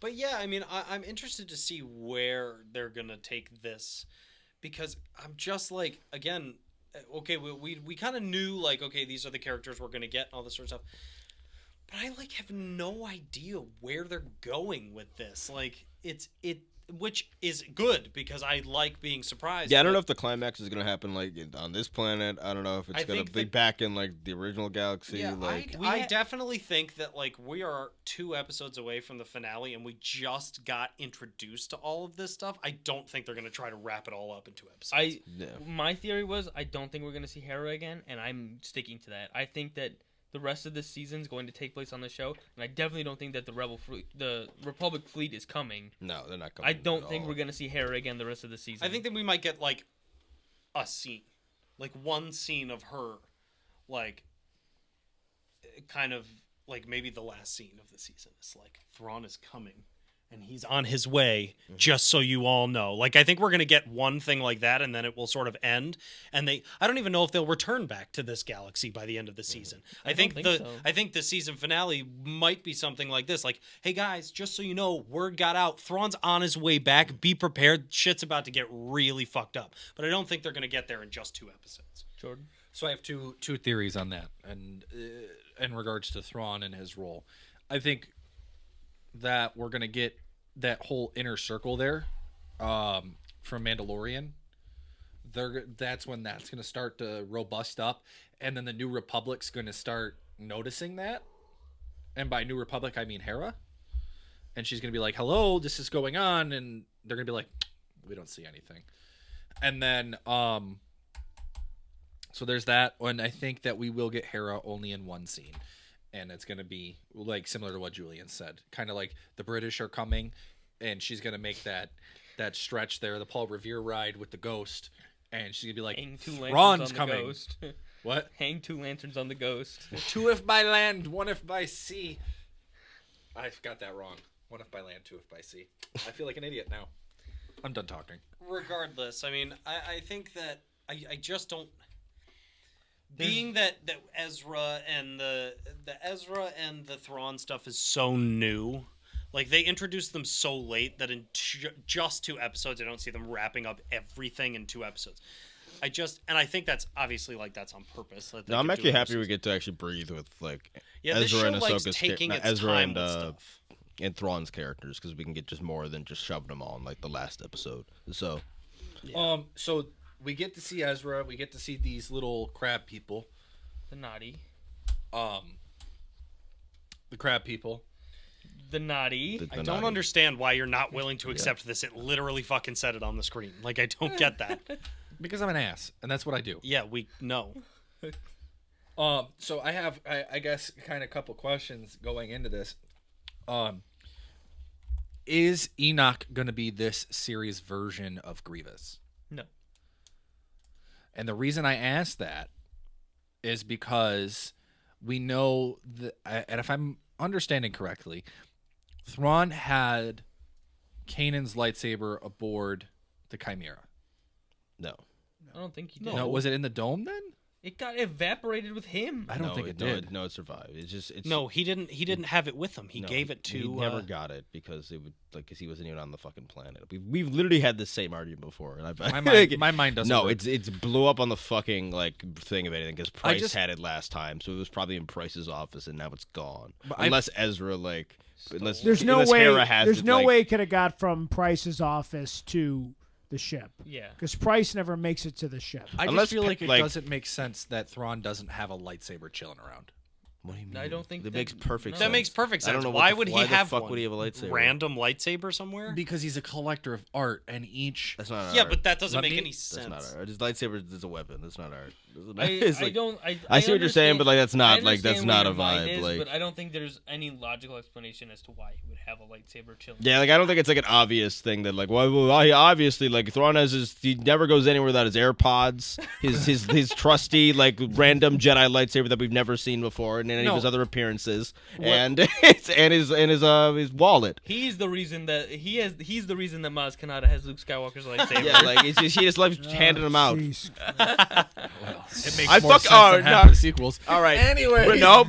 But yeah, I mean, I'm interested to see where they're gonna take this, because I'm just like, again, okay, we kind of knew like, okay, these are the characters we're gonna get and all this sort of stuff, but I like have no idea where they're going with this. Like, which is good because I like being surprised. Yeah, I don't know but if the climax is gonna happen like on this planet. I don't know if I it's gonna think be that- back in like the original galaxy. Yeah, like I definitely think that like we are 2 episodes away from the finale and we just got introduced to all of this stuff. I don't think they're gonna try to wrap it all up in 2 episodes. yeah. My theory was I don't think we're going to see Hera again, and I'm sticking to that. I think that the rest of this season is going to take place on the show, and I definitely don't think that the Republic fleet is coming. No, they're not coming. I don't at think all. we're going to see Hera again the rest of the season. I think that we might get like a scene, like one scene of her, like kind of like maybe the last scene of the season. It's like Thrawn is coming, and he's on his way, just so you all know. Like, I think we're going to get one thing like that, and then it will sort of end. And I don't even know if they'll return back to this galaxy by the end of the season. I think the season finale might be something like this. Like, hey guys, just so you know, word got out. Thrawn's on his way back. Be prepared. Shit's about to get really fucked up. But I don't think they're going to get there in just 2 episodes. Jordan? So I have two theories on that, and in regards to Thrawn and his role, I think that we're gonna get that whole inner circle there, from Mandalorian. That's when that's gonna start to robust up, and then the New Republic's gonna start noticing that, and by New Republic I mean Hera, and she's gonna be like, "Hello, this is going on," and they're gonna be like, "We don't see anything," and then So there's that, and I think that we will get Hera only in one scene, and it's going to be like similar to what Julian said, kind of like the British are coming, and she's going to make that stretch there, the Paul Revere ride with the Ghost, and she's going to be like, Hang 2 lanterns Thrawn's on the coming. Ghost. What? Hang 2 lanterns on the Ghost. 2 if by land, 1 if by sea. I got that wrong. 1 if by land, 2 if by sea. I feel like an idiot now. I'm done talking. Regardless, I mean, I think that I just don't... Being that Ezra and the Ezra and the Thrawn stuff is so new, like they introduced them so late that in just 2 episodes, I don't see them wrapping up everything in 2 episodes. I think that's obviously like that's on purpose. No, I'm actually happy we get to actually breathe with like this Ezra show and likes Ahsoka's taking its Ezra time and with stuff. and Thrawn's characters, because we can get just more than just shoving them all in like the last episode. So So we get to see Ezra. We get to see these little crab people. The naughty. The crab people. The naughty. I don't understand why you're not willing to accept this. It literally fucking said it on the screen. Like, I don't get that. Because I'm an ass, and that's what I do. Yeah, we know. So I have, I guess, kind of a couple questions going into this. Is Enoch going to be this series version of Grievous? No. And the reason I ask that is because we know that, and if I'm understanding correctly, Thrawn had Kanan's lightsaber aboard the Chimera. no. I don't think he did. No, was it in the dome then? It got evaporated with him. I don't think it did. No, it survived. It's No, he didn't have it with him. He gave it to... He never got it because it would because he wasn't even on the fucking planet. We've literally had the same argument before, and My mind doesn't. No, work. it's blew up on the fucking like thing of anything because Price just- had it last time, so it was probably in Price's office, and now it's gone. But Unless Ezra unless There's no unless way. Hera has There's it, no like- way it could have got from Price's office to the ship. Yeah. Because Price never makes it to the ship. I Unless just feel like it like- doesn't make sense that Thrawn doesn't have a lightsaber chilling around. What do you mean? I don't think that that- makes perfect no. sense. That makes perfect sense. I don't know why what would why he the have fuck one? would he have a lightsaber? Random lightsaber somewhere? Because he's a collector of art, and each... That's not Yeah, art. but that doesn't Let make me- any That's sense. not art. His lightsaber is a weapon. That's not art. I see what you're saying, but like that's not like that's understand not where a your mind vibe. is, Like but I don't think there's any logical explanation as to why he would have a lightsaber chilling. yeah, like I don't think it's like an obvious thing that like well he obviously like Thrawn has he never goes anywhere without his AirPods, his trusty like random Jedi lightsaber that we've never seen before in any of his other appearances, and his wallet. He's the reason that he's the reason that Maz Kanata has Luke Skywalker's lightsaber. Yeah, like he just loves handing them out. Jeez. It makes I more fuck- sense oh, than half no. the sequels. All right. Anyway. But nope.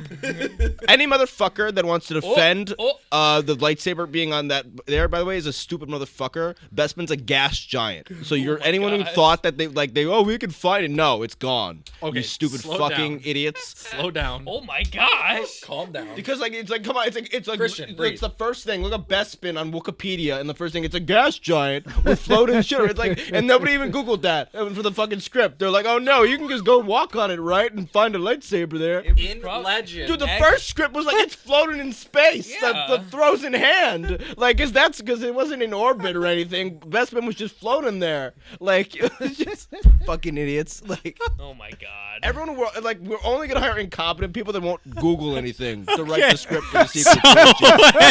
Any motherfucker that wants to defend oh. the lightsaber being on that there, by the way, is a stupid motherfucker. Bespin's a gas giant. So you're anyone who gosh. thought that we can find it. No, it's gone. Okay, you stupid slow fucking down. idiots. Slow down. Oh my gosh! Calm down. Because it's like come on, it's like Christian, it's breathe. the first thing. Look at Bespin on Wikipedia, and the first thing it's a gas giant with floating shit. It's like, and nobody even Googled that for the fucking script. They're like, oh no, you can just go walk on it, right, and find a lightsaber there. In legend. Dude, the first script was like it's floating in space. Yeah. The throws in hand. Like, that's because it wasn't in orbit or anything. Bespin was just floating there. Like, it was just fucking idiots. Like, Oh my god! everyone, we're only gonna hire incompetent people that won't Google anything to write the script for the secret trilogy.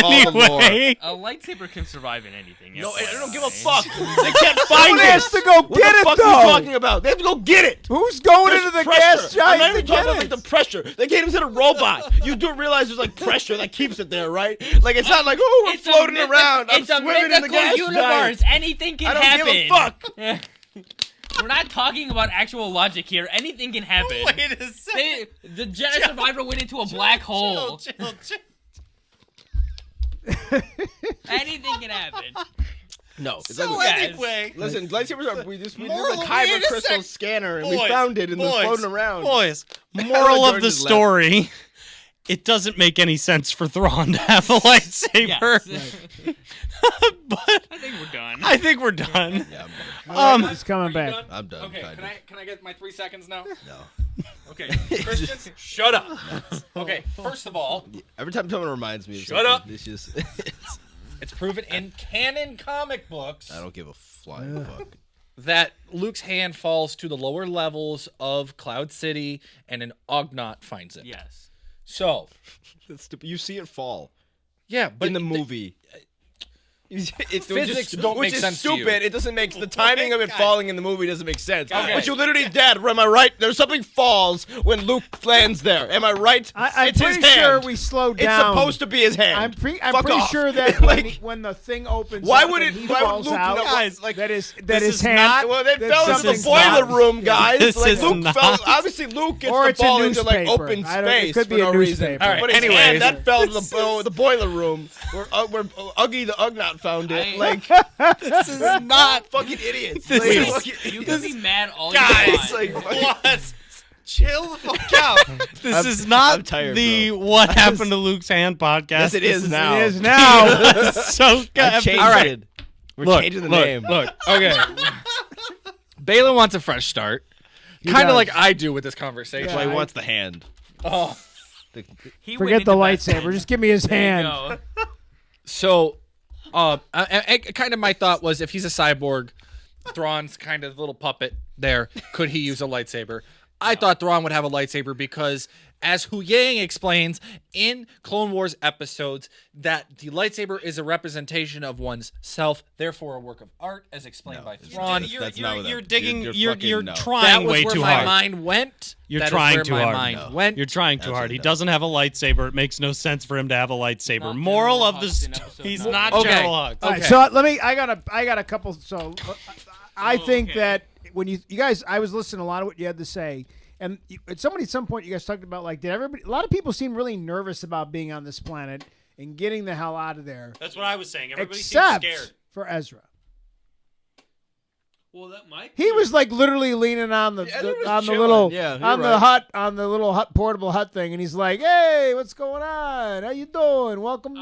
All the lore. A lightsaber can survive in anything. No, I don't give a FYI. fuck. They can't find Someone it. has to go What get the it, fuck though. are you talking about? They have to go get it. Who's going going into the gas giant I'm not even to talking get about it. like the pressure. They can't even set a robot. You do realize there's like pressure that keeps it there, right? Like it's not like we're It's a floating mythic- around. I'm It's a swimming in the mythical gas universe. giant. Anything can I don't happen. give a fuck. We're not talking about actual logic here. Anything can happen. Wait a second. The Jedi survivor went into a black hole. Chill. Anything can happen. No. It's So like, anyway, listen, lightsabers are. We did Moral- the Kyber wait a crystal sec. scanner and we Boys, found it and they're boys, floating around. Boys, Alan moral of Jordan the just left. story: it doesn't make any sense for Thrawn to have a lightsaber. Yes. But I think we're done. I think we're done. Yeah, He's coming back. I'm done. Okay, kind can I get my 3 seconds now? No. Okay, Christian, shut up. Okay, first of all, Every time someone reminds me of Shut something, up. It's just, it's proven in canon comic books I don't give a flying fuck. that Luke's hand falls to the lower levels of Cloud City and an Ugnaught finds it. Yes. So, That's stupid. You see it fall yeah, but in the movie. It's Physics just, don't which make is sense to you. stupid. It doesn't make the timing of it God. falling in the movie doesn't make sense. Okay. But you literally dead. Am I right? There's something falls when Luke lands there. Am I right? I'm it's his pretty sure hand. we slowed It's down. supposed to be his hand. I'm pretty Fuck off. sure that Like, when the thing opens why up would and it? he Why would falls Luke? out, No, Guys, like that his is hand. not- well, they that fell into the something's boiler not- room, guys. This like is Luke not- fell. Obviously, Luke gets Or the it's a ball into like newspaper. open I don't- it space could be for a no reason. newspaper. All right, But his anyways. hand that fell to the boiler room where Uggy the Ugnaught found it. I- Like This is not fucking idiots. This Like, is- fucking You idiots. can be mad all guys. you want. Like, What? Chill the fuck out. This I'm- is not I'm tired, the bro. What Happened to Luke's Hand podcast. Yes, it is now. It is now. So I changed All right. it. We're changing the name. Look, okay. Balin wants a fresh start. Kind does. of like I do with this conversation. Yeah. Well, he I- wants the hand. Oh. He Forget went the into best lightsaber. friend. Just give me his There you hand. go. So, kind of my thought was if he's a cyborg, Thrawn's kind of little puppet there. Could he use a lightsaber? I thought Thrawn would have a lightsaber because, as Hu Yang explains in Clone Wars episodes, that the lightsaber is a representation of one's self, therefore a work of art, as explained by Thrawn. That's not what You're that- digging. you're You're fucking no. That trying was way where too my hard. mind went. You're That is trying where too my hard. mind No. went. You're trying too hard. Absolutely He not. doesn't have a lightsaber. It makes no sense for him to have a lightsaber. Not Moral General of the Hux in st- episode he's 9. not Okay. General Hux. All right, Okay. so let me. I got a couple. So I think okay. that when you guys, I was listening to a lot of what you had to say, and at some point you guys talked about like, did everybody? A lot of people seem really nervous about being on this planet and getting the hell out of there, That's what I was saying. Everybody except seems scared. for Ezra. Well, that might. He was like literally leaning on the, Ezra was on the chilling. little Yeah, you're on the right. hut on the little hut portable hut thing, and he's like, "Hey, what's going on? How you doing? Welcome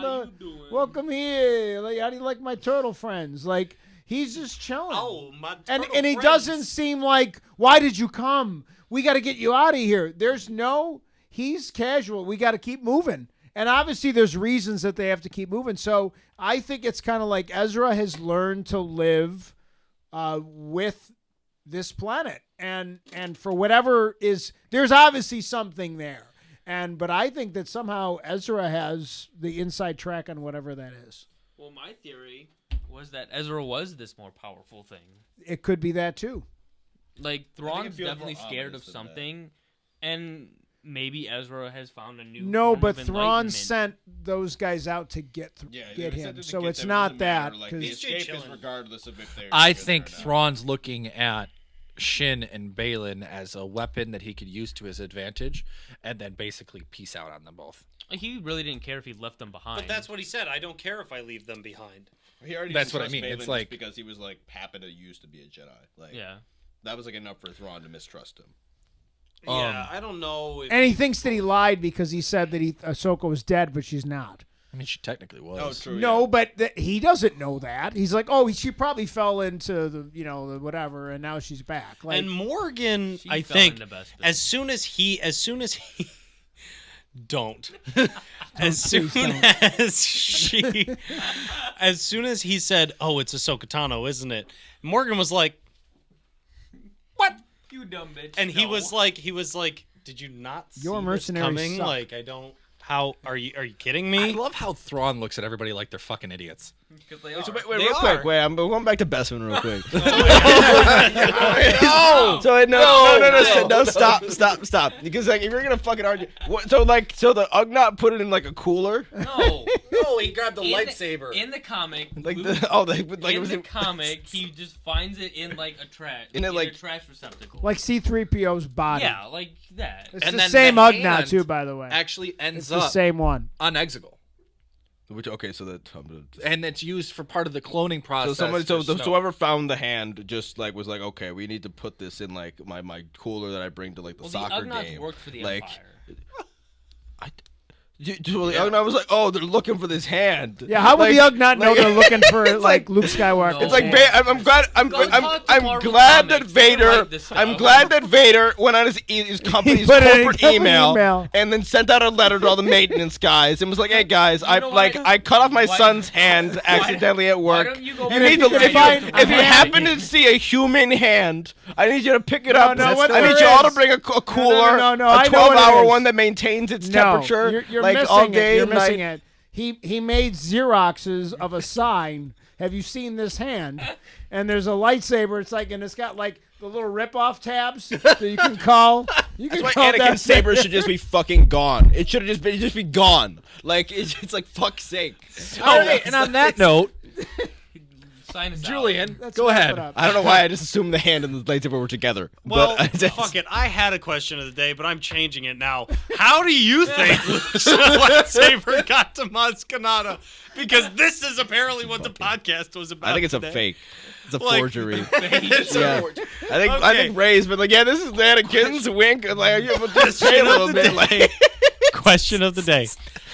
welcome here. Like, how do you like my turtle friends?" Like he's just chilling. Oh, my and turtle he friends. doesn't seem like, why did you come? We got to get you out of here. He's casual. We got to keep moving. And obviously there's reasons that they have to keep moving. So I think it's kind of like Ezra has learned to live with this planet. And for whatever is, there's obviously something there. But I think that somehow Ezra has the inside track on whatever that is. Well, my theory was that Ezra was this more powerful thing. It could be that too. Like Thrawn's feels definitely more scared of obvious than that. something, and maybe Ezra has found a new. No, form but of Thrawn enlightenment. sent those guys out to get him. So it's not that. 'cause- The He's escape is chilling. regardless of if they're. I together think or not. Thrawn's looking at Shin and Balin as a weapon that he could use to his advantage, and then basically peace out on them both. He really didn't care if he left them behind. But that's what he said. I don't care if I leave them behind. He already That's didn't what I trust mean. Balin It's just like- because he was like happy to used to be a Jedi. Like yeah. that was like enough for Thrawn to mistrust him. Yeah, I don't know. If And he thinks that he lied because he said that Ahsoka was dead, but she's not. I mean, she technically was. Oh, true. No, but he doesn't know that. He's like, oh, she probably fell into the whatever, and now she's back. Like, and Morgan, She I fell think, into best as soon as he, don't. As soon don't. as soon as he said, "Oh, it's Ahsoka Tano, isn't it?" Morgan was like, "What?" You dumb bitch. And he No. was like, "Did you not see Your this mercenaries coming? suck. Like, I don't. How are you kidding I me?" love how Thrawn looks at everybody like they're fucking idiots. Because they are. Wait, They real are. quick. Wait, I'm going back to Bessman real quick. No! So no, stop. Because like, if you're gonna fucking argue, so the Ugnaught put it in like a cooler. No. No, he grabbed the In lightsaber. In the comic, Like Luke, it in was the comic, he just finds it in like a trash, In in it, like- a trash receptacle. Like C-3PO's body. yeah, like that. It's And the then same the Ugnaught hand too, by the way. actually It's ends the up same one. on Exegol. Okay, so that. And it's used for part of the cloning So process. somebody, so for Snoke. whoever found the hand, just like was like, okay, we need to put this in like my cooler that I bring to like the Well, soccer the Ugnaughts game. worked for the like, Empire. So the Ugnaught was like, oh, they're looking for this hand. Yeah, how would the Ugnaught know like- they're looking for It's like Luke Skywalker? No. It's like I'm glad Go talk to I'm Marvel glad that Comics. They Vader write this I'm stuff. glad that Vader went on his company's put it in corporate company email email. and then sent out a letter to all the maintenance guys and was like, hey guys, You know why? I cut off my Why- son's hand accidentally at Why work. don't you go You And need if to you could find if you a hand- happen to see a human hand, I need you to pick it No, up. no, what I need there you all to is- bring a cooler, no, a I know what it 12-hour is. one that maintains its No, temperature you're like missing all it. day You're and night. missing it. He made Xeroxes of a sign. Have you seen this hand? And there's a lightsaber. It's like, and it's got like the little rip-off tabs that you can call. You can That's why call Anakin's that saber should just be fucking gone. It should have just be gone. Like it's like fuck's sake. All right, and on that note, Sign us out. Julian, Let's go wrap ahead. it up. I don't know why I just assumed the hand and the lightsaber were together. Well, but fuck it. I had a question of the day, but I'm changing it now. How do you think Luke's lightsaber got to Maz Kanata? Because this is apparently what the podcast was about. I think it's a today. fake. It's a Like- forgery. It's a Yeah. forgery. I think Ray's been like, yeah, this is Anakin's wink. And like, yeah, but just say a little bit. Like, Question of the day.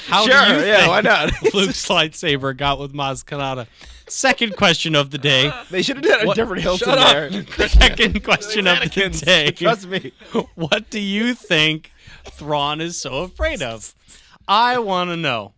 How sure, do you yeah, think why not? Luke's lightsaber got with Maz Kanata? Second question of the day. They should have done a What- different Hilton Shut up. there. Second question of the Anakin's. day. Trust me. What do you think Thrawn is so afraid of? I want to know.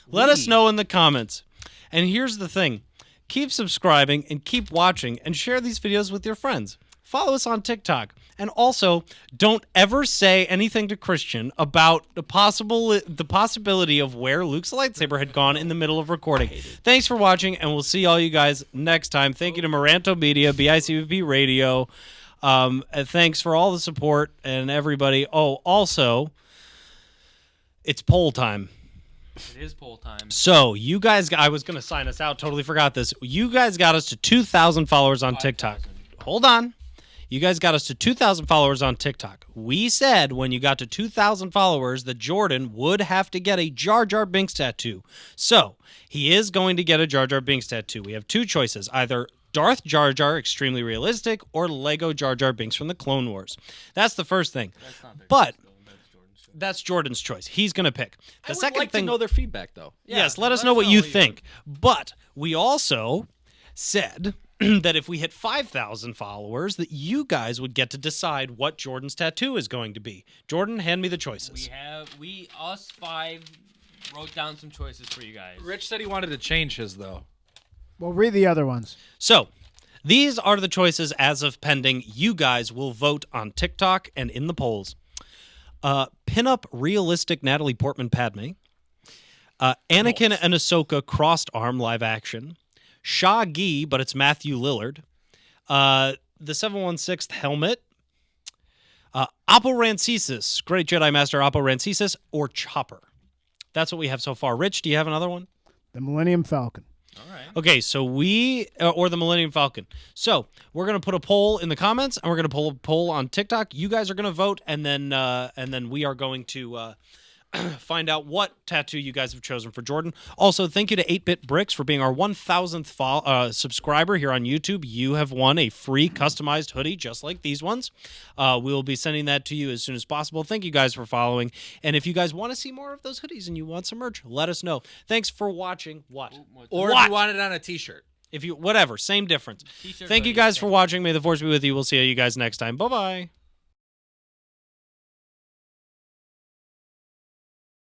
Let us know in the comments. And here's the thing. Keep subscribing and keep watching and share these videos with your friends. Follow us on TikTok. And also, don't ever say anything to Christian about the possibility of where Luke's lightsaber had gone in the middle of recording. Thanks for watching, and we'll see all you guys next time. Thank you to Maranto Media, BICBP Radio. And thanks for all the support and everybody. Oh, also, it's poll time. It is poll time. So you guys, I was going to sign us out. Totally forgot this. You guys got us to 2,000 followers on TikTok. Hold on. You guys got us to 2,000 followers on TikTok. We said when you got to 2,000 followers that Jordan would have to get a Jar Jar Binks tattoo. So he is going to get a Jar Jar Binks tattoo. We have two choices. Either Darth Jar Jar, extremely realistic, or Lego Jar Jar Binks from the Clone Wars. That's the first thing. But that's Jordan's choice. He's going to pick. The I would second like thing, to know their feedback, though. yes, let us know what you think. But we also said that if we hit 5,000 followers, that you guys would get to decide what Jordan's tattoo is going to be. Jordan, hand me the choices. Us five wrote down some choices for you guys. Rich said he wanted to change his, though. Well, read the other ones. So, these are the choices as of pending. You guys will vote on TikTok and in the polls. Pin-up realistic Natalie Portman Padme. Anakin and Ahsoka crossed arm live action. Shah-Gi, but it's Matthew Lillard. The 716th helmet. Oppo Rancisis, Great Jedi Master Oppo Rancisis, or Chopper. That's what we have so far. Rich, do you have another one? The Millennium Falcon. All right. Okay, so or the Millennium Falcon. So we're gonna put a poll in the comments, and we're gonna pull a poll on TikTok. You guys are gonna vote, and then we are going to find out what tattoo you guys have chosen for Jordan. Also, thank you to 8-Bit Bricks for being our 1,000th subscriber here on YouTube. You have won a free customized hoodie just like these ones. We will be sending that to you as soon as possible. Thank you guys for following. And if you guys want to see more of those hoodies and you want some merch, let us know. Thanks for watching. What? Or What? if you want it on a T-shirt. If you, whatever, same difference. T-shirt, Thank you hoodie, guys same for watching. May the force be with you. We'll see you guys next time. Bye-bye.